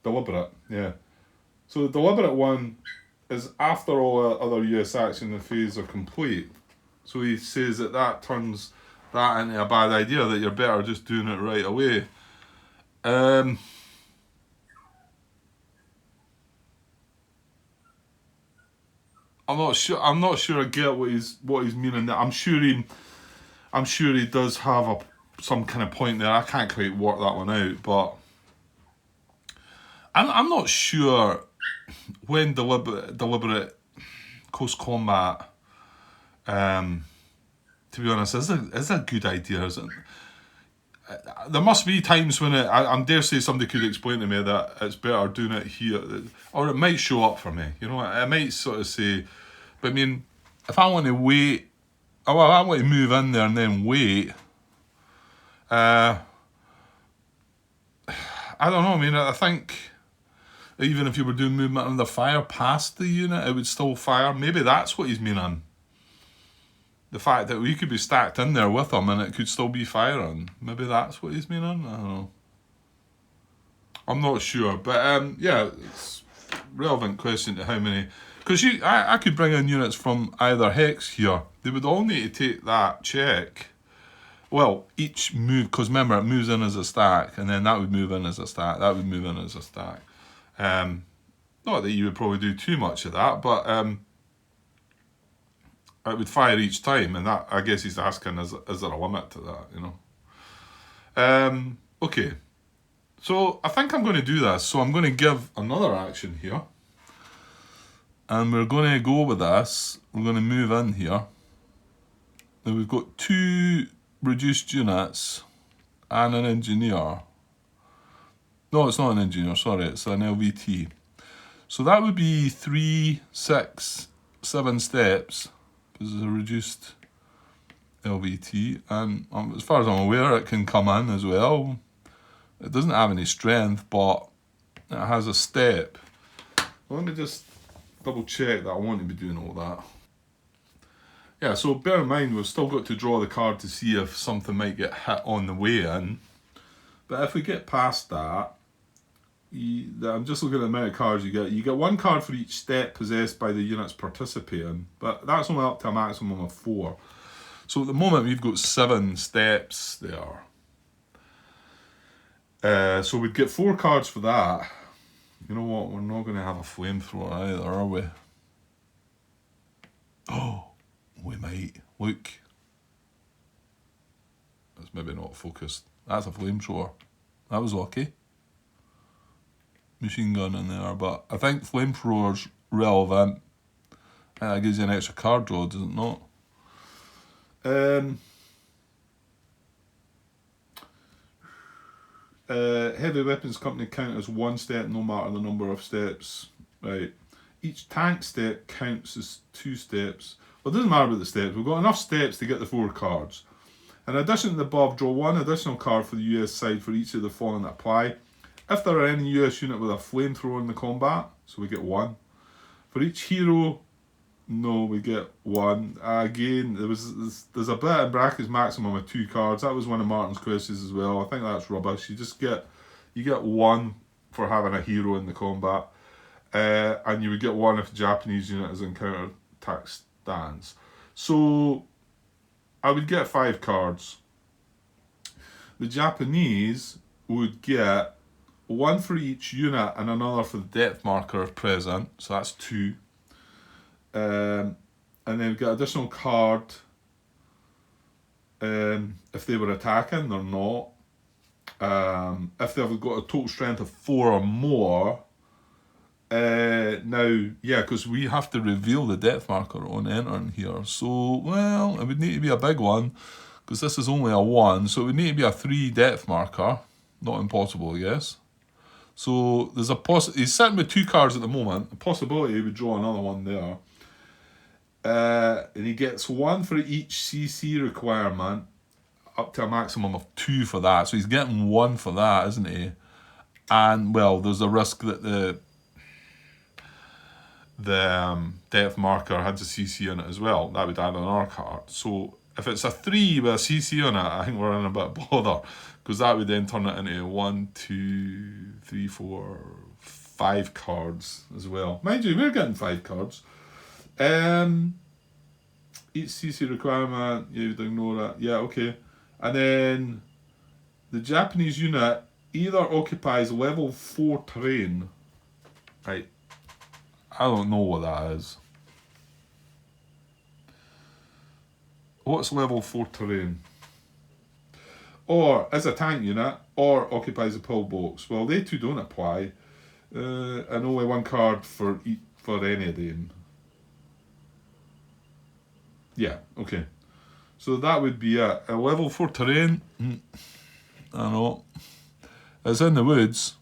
Deliberate, yeah. So the deliberate one is after all other US action and phase are complete. So he says that turns that into a bad idea, that you're better just doing it right away. I'm not sure. I'm not sure I get what he's meaning there. I'm sure he does have some kind of point there. I can't quite work that one out, but I'm not sure when deliberate close combat. To be honest, is a good idea, isn't it? There must be times when I dare say somebody could explain to me that it's better doing it here, or it might show up for me. You know, I might sort of say, but I mean, if I want to wait, well, I want to move in there and then wait. I don't know. I mean, I think even if you were doing movement under fire past the unit, it would still fire. Maybe that's what he's meaning. The fact that we could be stacked in there with him and it could still be firing. Maybe that's what he's meaning. I don't know. I'm not sure. But yeah, it's a relevant question to how many. Because I could bring in units from either hex here. They would all need to take that check. Well, each move, because remember, it moves in as a stack, and then that would move in as a stack, that would move in as a stack. Not that you would probably do too much of that, but it would fire each time, and that, I guess he's asking, is there a limit to that, you know? Okay, so I think I'm going to do this. So I'm going to give another action here, and we're going to go with this. We're going to move in here. Now we've got 2 reduced units and an engineer. No, it's not an engineer, sorry, it's an LVT. So that would be 3, 6, 7 steps. This is a reduced LVT, and as far as I'm aware, it can come in as well. It doesn't have any strength, but it has a step. Well, let me just double check that I want to be doing all that. Yeah, so bear in mind, we've still got to draw the card to see if something might get hit on the way in. But if we get past that, I'm just looking at the amount of cards you get. You get 1 card for each step possessed by the units participating, but that's only up to a maximum of 4. So at the moment, we've got 7 steps there. So we'd get 4 cards for that. You know what? We're not going to have a flamethrower either, are we? Oh, we might. Look. That's maybe not focused. That's a flamethrower. That was lucky. Machine gun in there, but I think flamethrower's relevant. That gives you an extra card draw, does it not? Heavy weapons company count as 1 step no matter the number of steps. Right. Each tank step counts as 2 steps. Well, it doesn't matter about the steps. We've got enough steps to get the 4 cards. In addition to the above, draw 1 additional card for the US side for each of the following that apply. If there are any US unit with a flamethrower in the combat, so we get 1. For each hero, no, we get 1. Again, there's a bit in brackets maximum of 2 cards. That was one of Martin's questions as well. I think that's rubbish. You get 1 for having a hero in the combat, and you would get 1 if the Japanese unit is in counter-attack stance. So I would get 5 cards. The Japanese would get 1 for each unit and another for the depth marker if present, so that's 2. And then we get additional card if they were attacking or not. If they've got a total strength of 4 or more. Now, yeah, because we have to reveal the depth marker on entering here. So, well, it would need to be a big one, because this is only a 1, so it would need to be a 3 depth marker. Not impossible, I guess. So there's he's sitting with 2 cards at the moment. A possibility he would draw another one there. And he gets 1 for each CC requirement, up to a maximum of 2 for that. So he's getting 1 for that, isn't he? And, well, there's a risk that the depth marker had a CC on it as well. That would add another card. So if it's a 3 with a CC on it, I think we're in a bit of bother, because that would then turn it into 1, 2, 3, 4, 5 cards as well. Mind you, we're getting 5 cards. Each CC requirement, yeah, you'd ignore that. Yeah, okay. And then the Japanese unit either occupies level 4 terrain. Right. I don't know what that is. What's level 4 terrain? Or is a tank unit, or occupies a pillbox. Well, they two don't apply. And only 1 card for any of them. Yeah, okay. So that would be a level 4 terrain. I don't know. It's in the woods.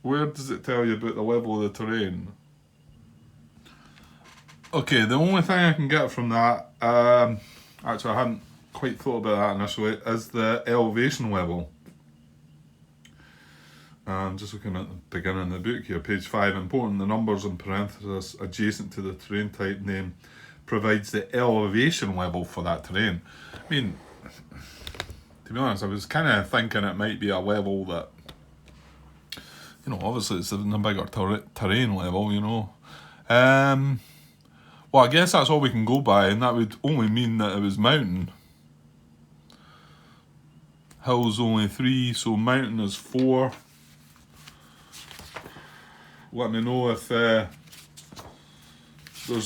Where does it tell you about the level of the terrain? Okay, the only thing I can get from that, actually I hadn't quite thought about that initially, is the elevation level. Just looking at the beginning of the book here, page 5, important, the numbers in parenthesis adjacent to the terrain type name provides the elevation level for that terrain. I mean, to be honest, I was kind of thinking it might be a level that, you know, obviously it's in a bigger terrain level, you know. Well, I guess that's all we can go by, and that would only mean that it was mountain. Hill's only 3, so mountain is 4. Let me know if there's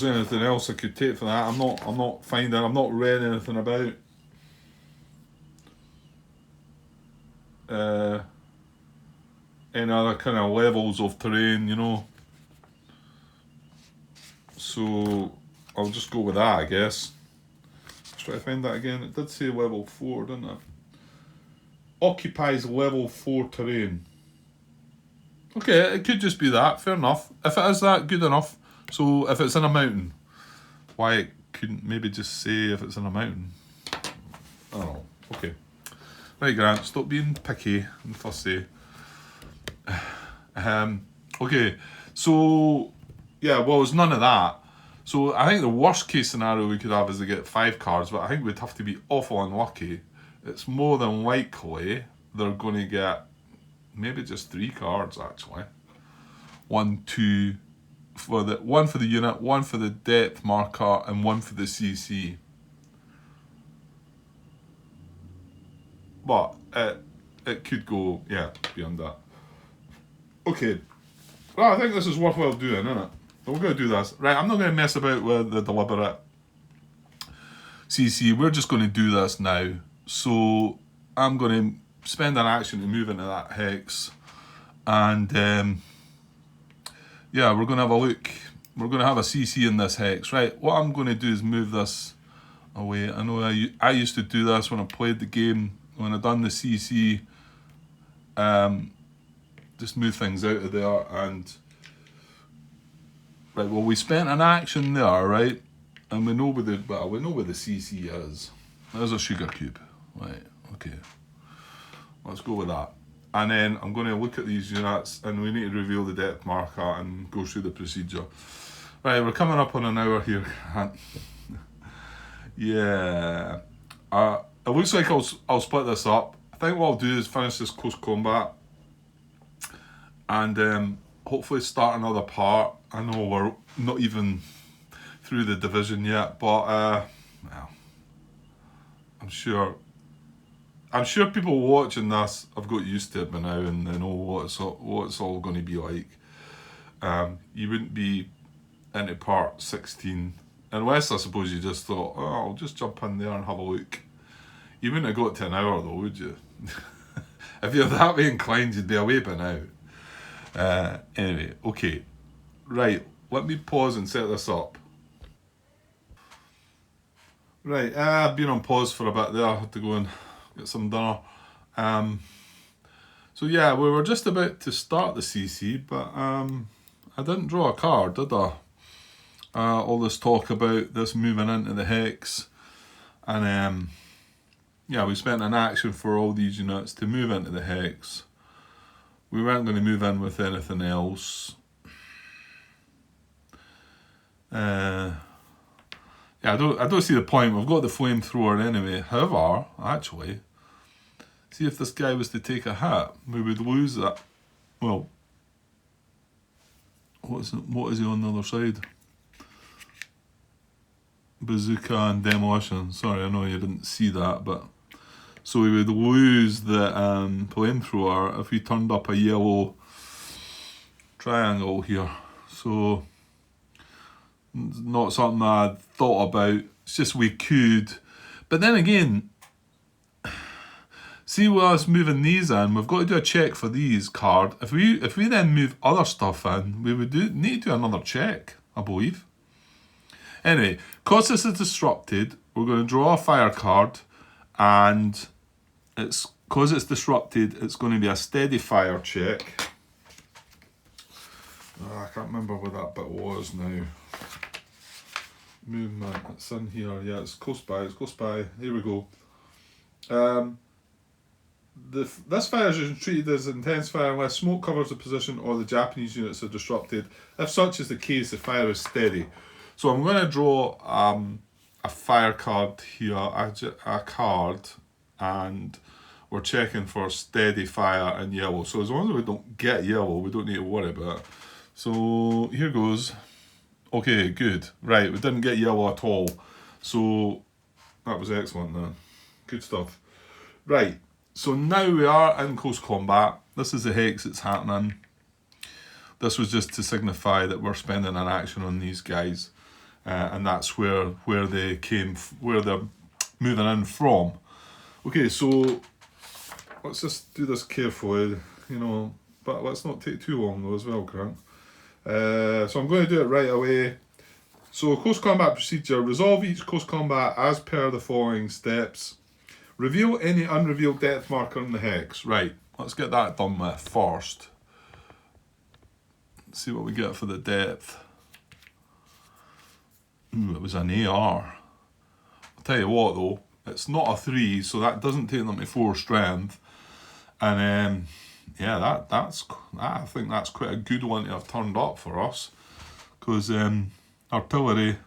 anything else I could take for that. I'm not read anything about any other kind of levels of terrain, you know. So I'll just go with that, I guess. Let's try to find that again. It did say level 4, didn't it? Occupies level 4 terrain. Okay, it could just be that, fair enough. If it is that, good enough. So if it's in a mountain, why it couldn't maybe just say if it's in a mountain? I don't know. Okay. Right, Grant, stop being picky and fussy. Okay, so yeah, well, it's none of that. So I think the worst case scenario we could have is to get 5 cards, but I think we'd have to be awful unlucky. It's more than likely they're going to get maybe just 3 cards actually. 1 for the unit, 1 for the depth marker, and 1 for the CC. But it could go, yeah, beyond that. Okay. Well, I think this is worthwhile doing, isn't it? We're going to do this. Right, I'm not going to mess about with the deliberate CC. We're just going to do this now. So I'm going to spend an action to move into that hex. And yeah, we're going to have a look. We're going to have a CC in this hex. Right, what I'm going to do is move this away. I know I used to do this when I played the game. When I done the CC, just move things out of there. And right, well, we spent an action there, right? And we know where the CC is. There's a sugar cube. Right, okay. Let's go with that. And then I'm going to look at these units, and we need to reveal the depth marker and go through the procedure. Right, we're coming up on an hour here. Yeah. It looks like I'll split this up. I think what I'll do is finish this close combat and hopefully start another part. I know we're not even through the division yet, but well, I'm sure people watching this have got used to it by now and they know what it's all going to be like. You wouldn't be into part 16 unless, I suppose, you just thought, oh, I'll just jump in there and have a look. You wouldn't have got to an hour though, would you? If you're that way inclined, you'd be away by now. Anyway, okay. Right, let me pause and set this up. Right, I've been on pause for a bit there. I had to go and get some dinner. So yeah, we were just about to start the CC, but I didn't draw a card, did I? All this talk about this moving into the hex, and yeah, we spent an action for all these units to move into the hex. We weren't going to move in with anything else. Yeah, I don't see the point. We've got the flamethrower anyway. However, actually, See, if this guy was to take a hit, we would lose that. Well, what is he on the other side? Bazooka and demolition. Sorry, I know you didn't see that, but so we would lose the flamethrower if we turned up a yellow triangle here. So not something I thought about. It's just we could, but then again, see, with us moving these in, we've got to do a check for these card. If we then move other stuff in, we would need to do another check, I believe. Anyway, because this is disrupted, we're going to draw a fire card, and because it's disrupted, it's going to be a steady fire check. Oh, I can't remember where that bit was now. Movement, it's in here. Yeah, it's close by. Here we go. This fire is treated as intense fire unless smoke covers the position or the Japanese units are disrupted. If such is the case, the fire is steady. So I'm going to draw a fire card here, a card, and we're checking for steady fire and yellow. So as long as we don't get yellow, we don't need to worry about it. So here goes. Okay, good. Right, we didn't get yellow at all. So that was excellent then. Good stuff. Right, so now we are in close combat. This is the hex that's happening. This was just to signify that we're spending an action on these guys. And that's where they're moving in from. Okay, so let's just do this carefully, but let's not take too long though as well, Grant. So I'm going to do it right away. So close combat procedure, resolve each close combat as per the following steps. Reveal any unrevealed depth marker in the hex. Right, let's get that done with first. Let's see what we get for the depth. Ooh, it was an AR. I'll tell you what though, it's not a 3, so that doesn't take them to 4 strength. And yeah, I think that's quite a good one to have turned up for us, because artillery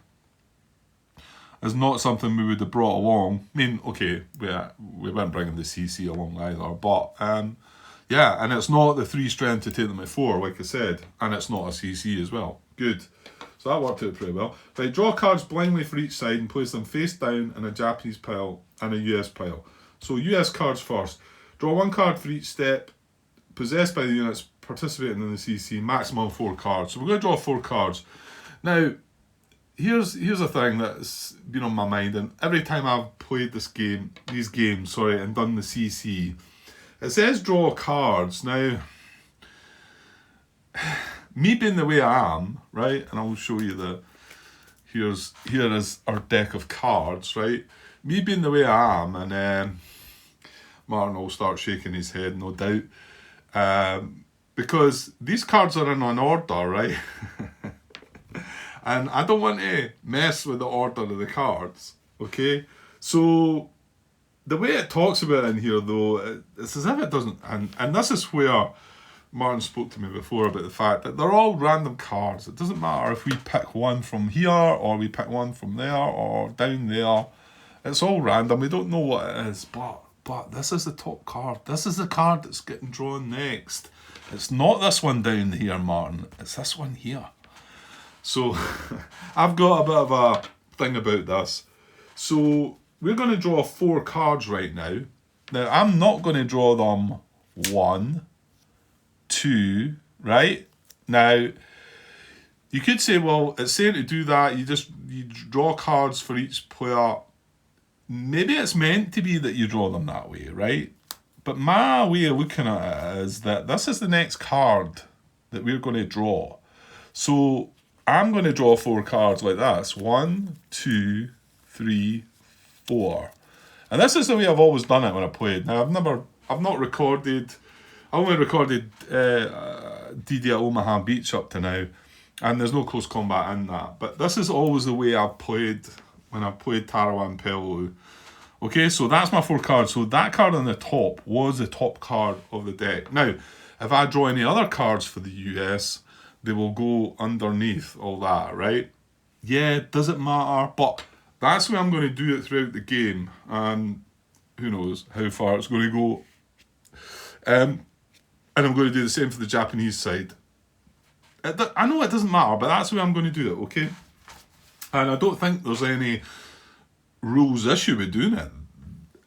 is not something we would have brought along. I mean, okay, we weren't bringing the CC along either, but yeah, and it's not the 3 strength to take them at 4, like I said, and it's not a CC as well. Good. So that worked out pretty well. Right, draw cards blindly for each side and place them face down in a Japanese pile and a US pile. So US cards first. Draw 1 card for each step possessed by the units participating in the CC, maximum 4 cards. So we're going to draw 4 cards. Now, here's a thing that's been on my mind, and every time I've played these games, and done the CC, it says draw cards. Now, me being the way I am, right, and I'll show you here is our deck of cards, right? Me being the way I am, and Martin will start shaking his head, no doubt, because these cards are in an order, right? And I don't want to mess with the order of the cards, okay? So the way it talks about it in here, though, it's as if it doesn't, and this is where Martin spoke to me before about the fact that they're all random cards. It doesn't matter if we pick one from here or we pick one from there or down there. It's all random. We don't know what it is, but this is the top card. This is the card that's getting drawn next. It's not this one down here, Martin. It's this one here. So I've got a bit of a thing about this. So we're going to draw 4 cards right now. Now, I'm not going to draw them 1, 2, right? Now, you could say, well, it's saying to do that, you draw cards for each player. Maybe it's meant to be that you draw them that way, right? But my way of looking at it is that this is the next card that we're going to draw. So I'm going to draw 4 cards like this. 1, 2, 3, 4. And this is the way I've always done it when I played. Now, I've not recorded, I only recorded DD at Omaha Beach up to now, and there's no close combat in that. But this is always the way I've played when I played Tarawan Pellu. Okay, so that's my 4 cards. So that card on the top was the top card of the deck. Now, if I draw any other cards for the US, they will go underneath all that, right? Yeah, it doesn't matter, but that's the way I'm going to do it throughout the game. And who knows how far it's going to go And I'm going to do the same for the Japanese side. I know it doesn't matter, but that's the way I'm going to do it, okay? And I don't think there's any rules issue with doing it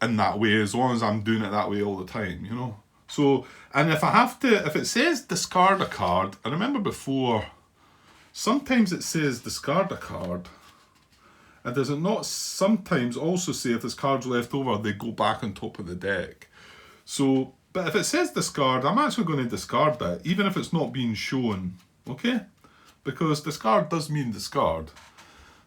in that way, as long as I'm doing it that way all the time, you know? So, and if it says discard a card, I remember before, sometimes it says discard a card, and does it not sometimes also say if there's cards left over, they go back on top of the deck? So, but if it says discard, I'm actually going to discard that, even if it's not being shown, okay? Because discard does mean discard.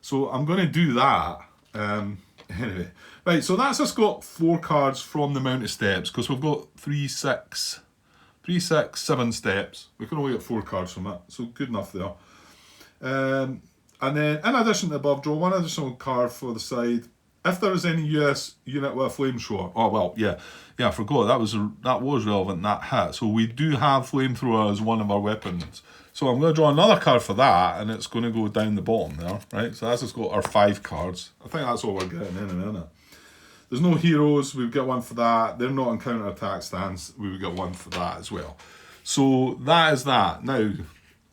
So I'm going to do that. Anyway, right, so that's just got 4 cards from the amount of steps, because we've got 3, 6, 7 steps. We can only get 4 cards from it, so good enough there. And then, in addition to the above, draw 1 additional card for the side. If there is any US unit with a flamethrower, oh well, yeah, I forgot that was relevant. That hit. So we do have flamethrower as one of our weapons. So I'm going to draw another card for that, and it's going to go down the bottom there, right? So that's just got our 5 cards. I think that's all we're getting in a minute. There's no heroes. We would get 1 for that. They're not in counter-attack stance. We would get 1 for that as well. So that is that. Now,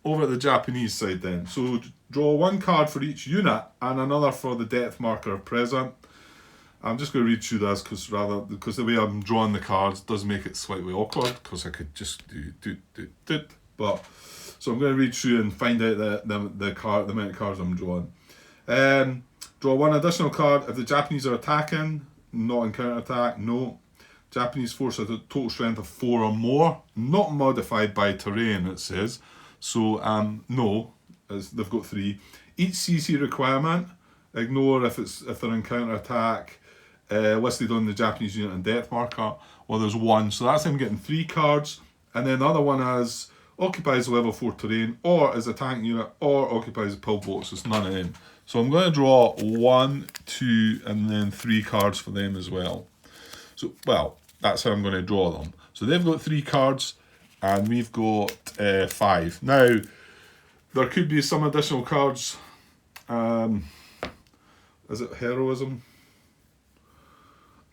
over at the Japanese side then. So draw 1 card for each unit and another for the depth marker present. I'm just going to read through this because the way I'm drawing the cards does make it slightly awkward, because I could just do. But so I'm going to read through and find out the amount of cards I'm drawing. Draw 1 additional card if the Japanese are attacking, not in counter attack. No. Japanese force has a total strength of 4 or more, not modified by terrain. It says so. No, as they've got 3. Each CC requirement. Ignore if they're in counter attack. Listed on the Japanese unit and depth marker. Well, there's 1, so that's him getting 3 cards, and then the other one is occupies level 4 terrain, or is a tank unit, or occupies a pillbox. It's none of them. So I'm going to draw 1, 2, and then 3 cards for them as well. So, well, that's how I'm going to draw them. So they've got 3 cards, and we've got 5. Now, there could be some additional cards. Is it heroism?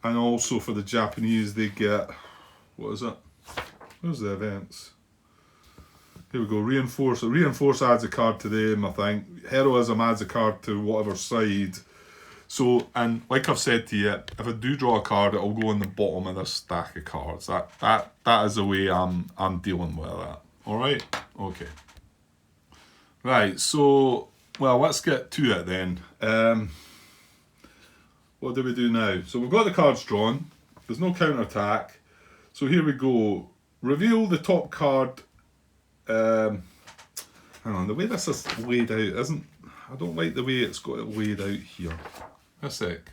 And also for the Japanese, they get, what is it? Where's the events? Here we go, reinforce. Reinforce adds a card to them, I think. Heroism adds a card to whatever side. So, and like I've said to you, if I do draw a card, it'll go on the bottom of this stack of cards. That is the way I'm dealing with that. Alright? Okay. Right, so, well, let's get to it then. What do we do now? So we've got the cards drawn. There's no counter attack. So here we go. Reveal the top card. Hang on, the way this is laid out I don't like the way it's got it laid out here. A sec.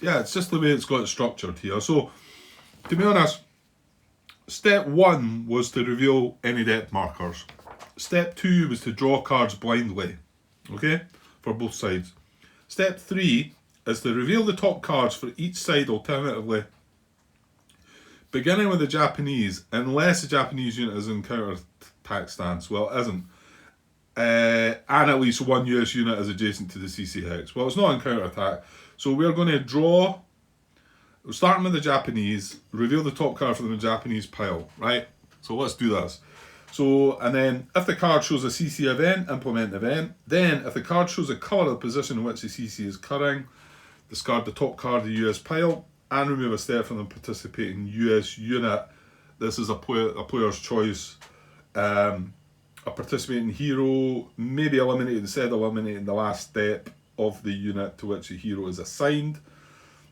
Yeah, it's just the way it's got it structured here. So, to be honest, step 1 was to reveal any depth markers. Step 2 was to draw cards blindly. Okay? For both sides. Step 3 is to reveal the top cards for each side alternatively, beginning with the Japanese, unless the Japanese unit is in counter-attack stance. Well, it isn't. And at least 1 US unit is adjacent to the CC hex. Well, it's not in counter-attack. So we're going to draw, starting with the Japanese, reveal the top card from the Japanese pile, right? So let's do this. So, and then if the card shows a CC event, implement the event. Then, if the card shows a colour of the position in which the CC is occurring, discard the top card of the US pile and remove a step from the participating US unit. This is a player's choice. A participating hero may be eliminated instead of eliminating the last step of the unit to which the hero is assigned.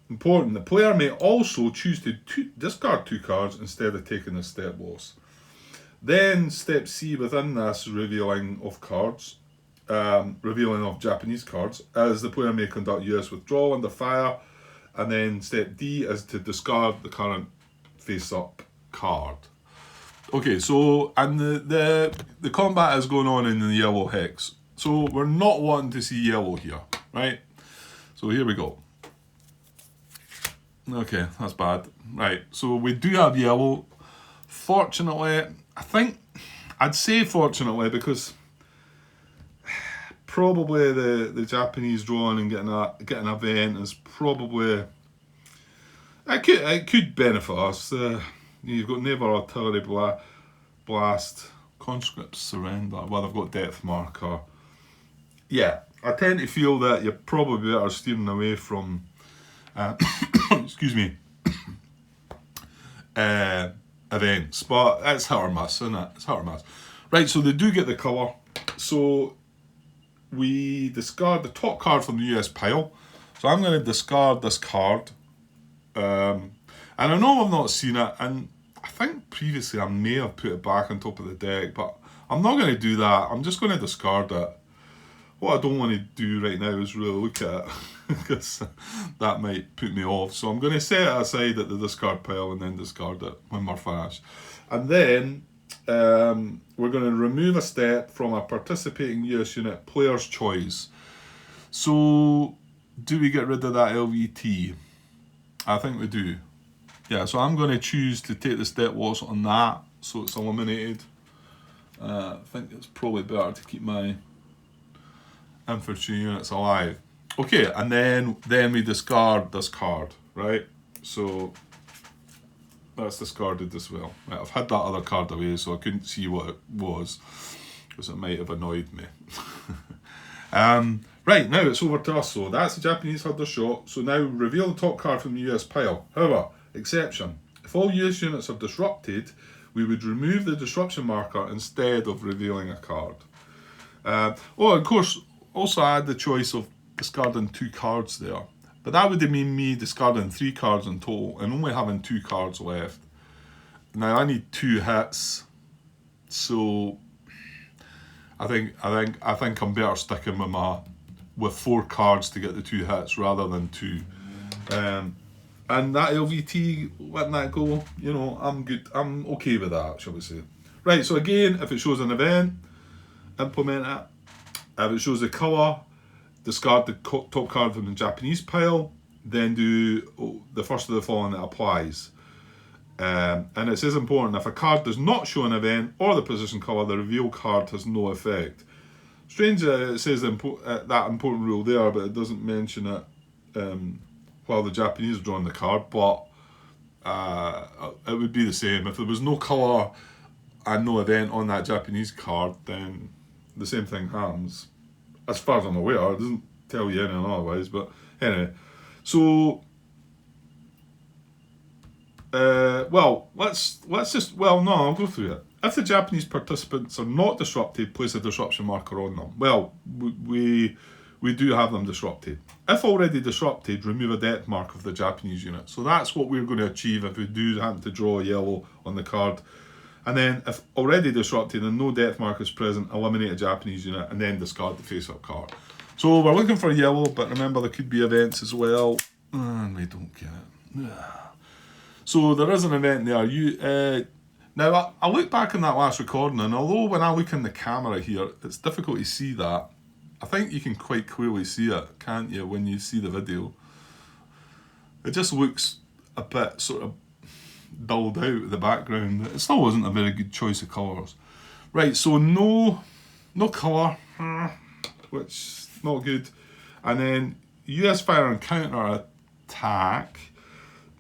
Important, the player may also choose to discard 2 cards instead of taking a step loss. Then step C within this revealing of cards, revealing of Japanese cards, is the player may conduct US withdrawal under fire, and then step D is to discard the current face-up card. Okay, so, and the combat is going on in the yellow hex. So we're not wanting to see yellow here, right? So here we go. Okay, that's bad. Right, so we do have yellow. Fortunately, I'd say fortunately, because probably the Japanese drawing and getting an event is probably, it could benefit us. You've got Naval Artillery Blast, Conscript Surrender. Well, they've got Depth Marker. Yeah, I tend to feel that you're probably better steering away from, excuse me, events. But it's hit or miss, isn't it? It's hit or miss. Right, so they do get the colour. So we discard the top card from the US pile. So I'm going to discard this card. And I know I've not seen it, and I think previously I may have put it back on top of the deck, but I'm not going to do that. I'm just going to discard it. What I don't want to do right now is really look at it, because that might put me off. So I'm going to set it aside at the discard pile and then discard it when we're finished. And then we're going to remove a step from a participating US unit, player's choice. So do we get rid of that LVT? I think we do. Yeah, so I'm going to choose to take the step loss on that, so it's eliminated. I think it's probably better to keep my infantry units alive. Okay, and then we discard this card, right? So that's discarded as well. Right, I've had that other card away, so I couldn't see what it was, because it might have annoyed me. Right, now it's over to us. So that's the Japanese had their shot. So now reveal the top card from the US pile. However, exception. If all US units are disrupted, we would remove the disruption marker instead of revealing a card. Of course, also I had the choice of discarding 2 cards there. But that would mean me discarding 3 cards in total and only having 2 cards left. Now I need 2 hits. So I think I'm better sticking with 4 cards to get the 2 hits rather than 2. And that LVT, letting that go, you know, I'm good. I'm okay with that, shall we say. Right, so again, if it shows an event, implement it. If it shows a colour, discard the top card from the Japanese pile, then do the first of the following that applies. And it says important, if a card does not show an event or the position colour, the reveal card has no effect. Strange that it says that important rule there, but it doesn't mention it while the Japanese are drawing the card, but it would be the same. If there was no colour and no event on that Japanese card, then the same thing happens. As far as I'm aware, it doesn't tell you anything otherwise, but anyway. So, I'll go through it. If the Japanese participants are not disrupted, place a disruption marker on them. Well, we do have them disrupted. If already disrupted, remove a depth mark of the Japanese unit. So that's what we're going to achieve if we do happen to draw a yellow on the card. And then if already disrupted and no depth mark is present, eliminate a Japanese unit and then discard the face-up card. So we're looking for a yellow, but remember there could be events as well. And we don't get it. So there is an event there. Now, I look back in that last recording, and although when I look in the camera here, it's difficult to see that, I think you can quite clearly see it, can't you, when you see the video? It just looks a bit sort of dulled out in the background. It still wasn't a very good choice of colours. Right, so no colour, which is not good. And then US fire and counter attack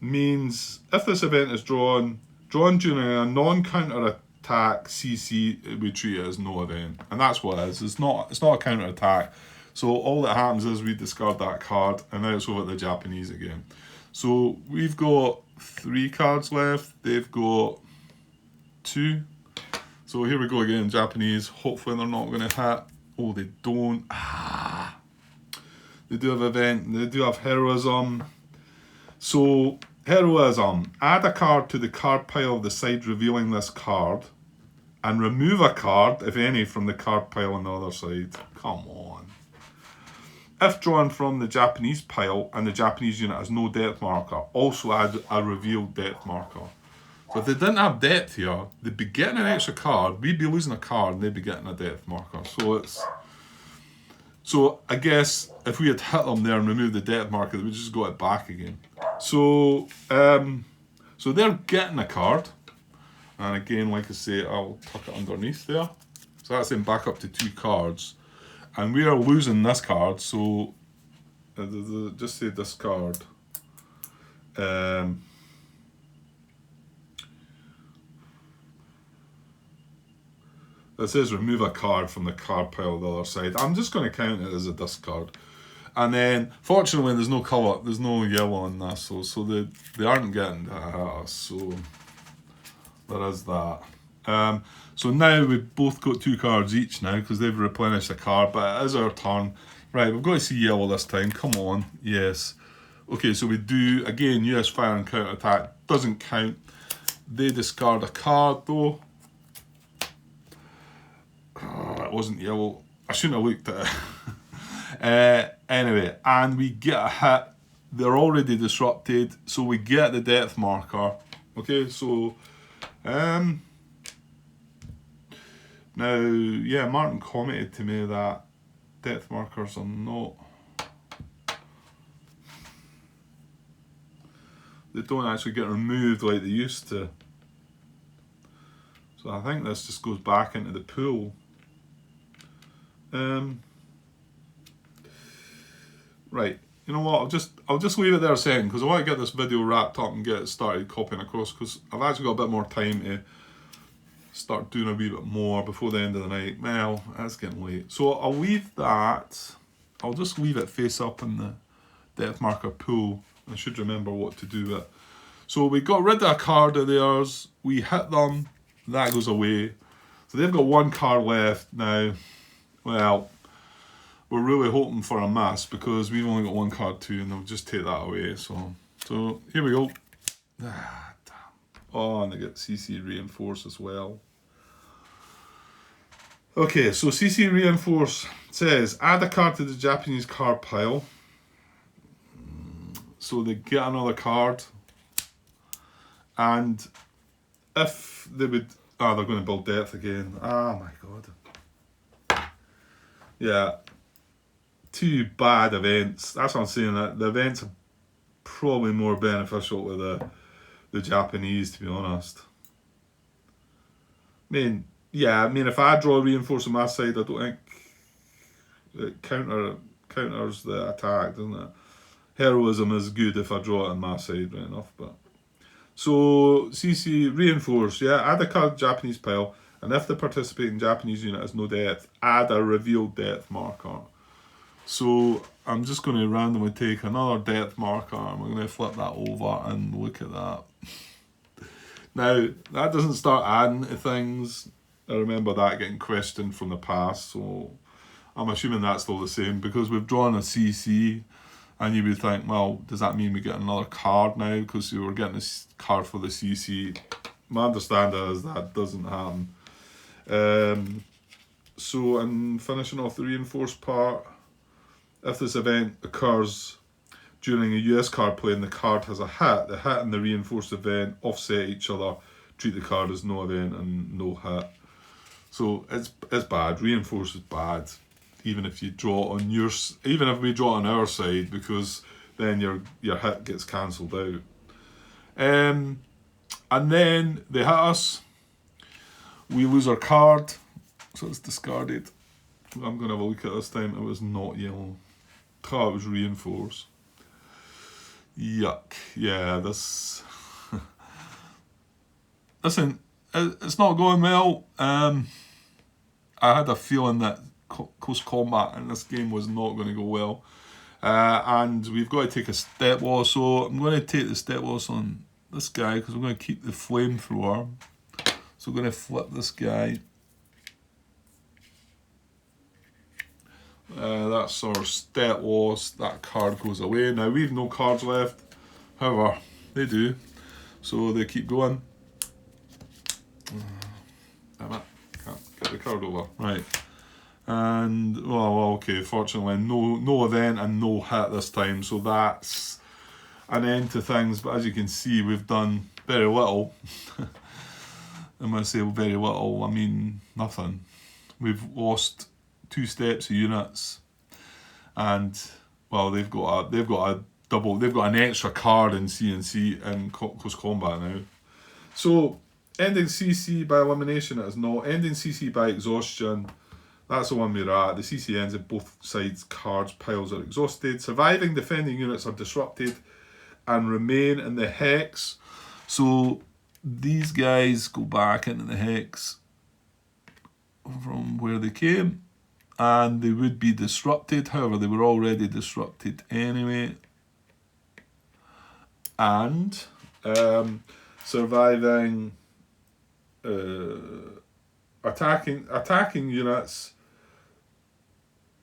means if this event is drawn during a non-counter attack CC, we treat it as no event, and that's what it is. It's not a counter attack. So all that happens is we discard that card, and now it's over to the Japanese again. So we've got 3 cards left. They've got 2. So here we go again, Japanese. Hopefully they're not going to hit. Oh, they don't. They do have event. They do have heroism. So heroism. Add a card to the card pile of the side revealing this card, and remove a card, if any, from the card pile on the other side. Come on. If drawn from the Japanese pile and the Japanese unit has no depth marker, also add a revealed depth marker. So if they didn't have depth here, they'd be getting an extra card, we'd be losing a card, and they'd be getting a depth marker. So I guess if we had hit them there and removed the depth marker, we just got it back again. So they're getting a card. And again, like I say, I'll tuck it underneath there. So that's them back up to 2 cards. And we are losing this card, so just say discard. It says remove a card from the card pile on the other side. I'm just going to count it as a discard. And then, fortunately, there's no colour, there's no yellow on this, so they aren't getting to hit us, so there is that. So now we've both got 2 cards each now, because they've replenished a card, but it is our turn. Right, we've got to see yellow this time, come on, yes. Okay, so we do, again, US fire and counter attack, doesn't count. They discard a card though. Oh, it wasn't yellow, I shouldn't have looked at it. Anyway, and we get a hit. They're already disrupted, so we get the depth marker. Okay, so now, yeah, Martin commented to me that depth markers are not, they don't actually get removed like they used to. So I think this just goes back into the pool. Right, you know what, I'll just leave it there a second, because I want to get this video wrapped up and get it started copying across, because I've actually got a bit more time to start doing a wee bit more before the end of the night. Well, that's getting late. So I'll leave that, I'll just leave it face up in the depth marker pool. I should remember what to do with it. So we got rid of a card of theirs, we hit them, that goes away. So they've got 1 card left now. Well, we're really hoping for a miss, because we've only got 1 card too, and they'll just take that away. So here we go. Ah, damn. Oh, and they get CC Reinforce as well. Okay, so CC Reinforce says add a card to the Japanese card pile. So they get another card, and if they would, they're going to build depth again. Oh my god. Yeah. 2 bad events. That's what I'm saying. That the events are probably more beneficial to the Japanese, to be honest. I mean, if I draw a reinforce on my side, I don't think it counters the attack, doesn't it? Heroism is good if I draw it on my side, right enough. But so CC reinforce, add a card Japanese pile, and if the participating Japanese unit has no depth, add a revealed depth marker. So I'm just going to randomly take another depth marker, and we're going to flip that over and look at that. Now, that doesn't start adding to things. I remember that getting questioned from the past, so I'm assuming that's still the same, because we've drawn a CC, and you would think, well, does that mean we get another card now, because we were getting a card for the CC? My understanding is that doesn't happen. So, and finishing off the reinforced part, if this event occurs during a US card play and the card has a hit, the hit and the reinforced event offset each other, treat the card as no event and no hit. So it's bad. Reinforced is bad, even if you draw on yours, even if we draw on our side, because then your hit gets cancelled out. And then they hit us. We lose our card, so it's discarded. I'm going to have a look at this time. It was not yellow. Oh, it was reinforced. Yuck. Yeah, this... Listen, it's not going well. I had a feeling that close combat in this game was not going to go well. And we've got to take a step loss. So I'm going to take the step loss on this guy, because I'm going to keep the flamethrower. So I'm going to flip this guy. That's our step loss. That card goes away. Now we've no cards left. However, they do. So they keep going. Damn it. Can't get the card over. Right. And, well, okay, fortunately, no event and no hit this time. So that's an end to things. But as you can see, we've done very little. And when I say very little, I mean nothing. We've lost 2 steps of units, and well, they've got an extra card in CNC and close combat now. So ending CC by elimination is not. Ending CC by exhaustion, that's the one we're at. The CC ends if both sides cards piles are exhausted. Surviving defending units are disrupted and remain in the hex. So these guys go back into the hex. from where they came, and they would be disrupted. However, they were already disrupted anyway. And surviving attacking units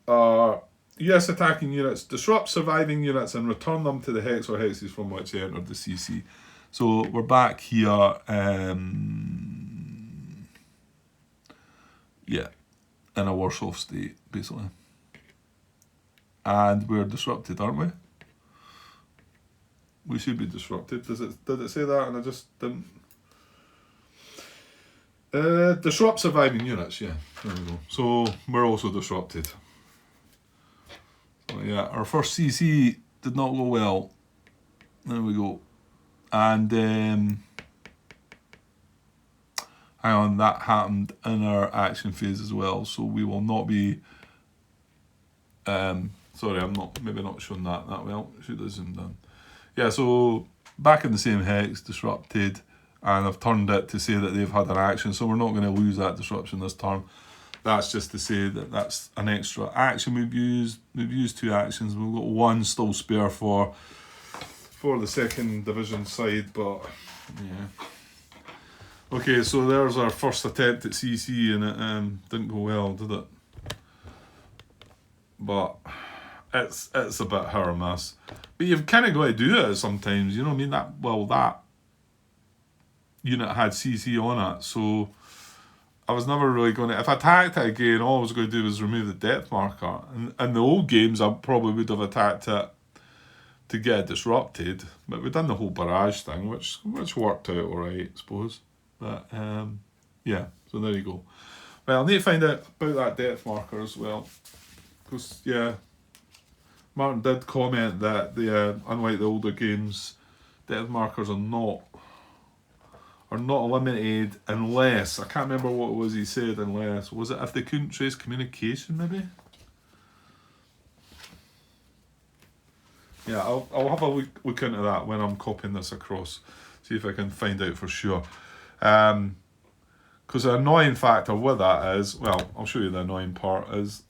are US attacking units disrupt surviving units and return them to the hex or hexes from which they entered the CC. So we're back here. Yeah, in a worse off state, basically. And we're disrupted, aren't we? We should be disrupted. Did it say that? And I just didn't. Disrupt surviving units, yeah. There we go. So we're also disrupted. So yeah, our first CC did not go well. There we go. And hang on, that happened in our action phase as well. So we will not be. Sorry, I'm maybe not showing that well. Should have zoomed in. Yeah, so back in the same hex, disrupted, and I've turned it to say that they've had an action, so we're not going to lose that disruption this turn. That's just to say that that's an extra action we've used. We've used 2 actions. We've got 1 still spare for the 2nd division side, but yeah. Okay, so there's our first attempt at CC, and it didn't go well, did it? But it's a bit hit or miss. But you've kind of got to do it sometimes, you know what I mean? That unit had CC on it, so I was never really going to... If I attacked it again, all I was going to do was remove the depth marker. And in the old games, I probably would have attacked it to get it disrupted. But we've done the whole barrage thing, which worked out alright, I suppose. But, yeah, so there you go. Well, I need to find out about that depth marker as well. Because, yeah... Martin did comment that unlike the older games, depth markers are not eliminated unless, I can't remember what it was he said, unless, was it if they couldn't trace communication maybe? Yeah, I'll have a look into that when I'm copying this across, see if I can find out for sure. Because the annoying factor with that is, well, I'll show you the annoying part is,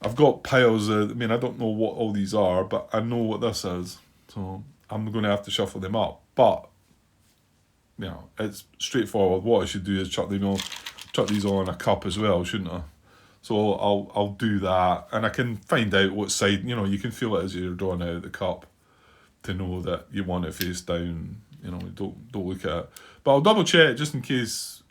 I've got piles of, I mean, I don't know what all these are, but I know what this is. So I'm going to have to shuffle them up. But, you know, it's straightforward. What I should do is chuck these all in a cup as well, shouldn't I? So I'll do that. And I can find out what side, you know, you can feel it as you're drawing out the cup to know that you want it face down. You know, don't look at it. But I'll double check just in case...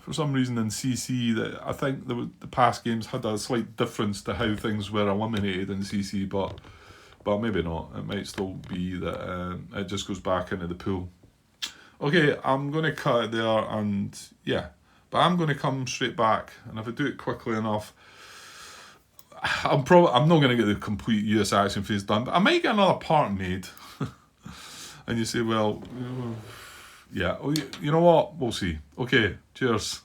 for some reason in CC, that I think the past games had a slight difference to how things were eliminated in CC, but maybe not. It might still be that it just goes back into the pool. Okay, I'm going to cut it there, and yeah, but I'm going to come straight back, and if I do it quickly enough, I'm not going to get the complete US action phase done, but I might get another part made. And you say, well... Yeah, you know what? We'll see. Okay, cheers.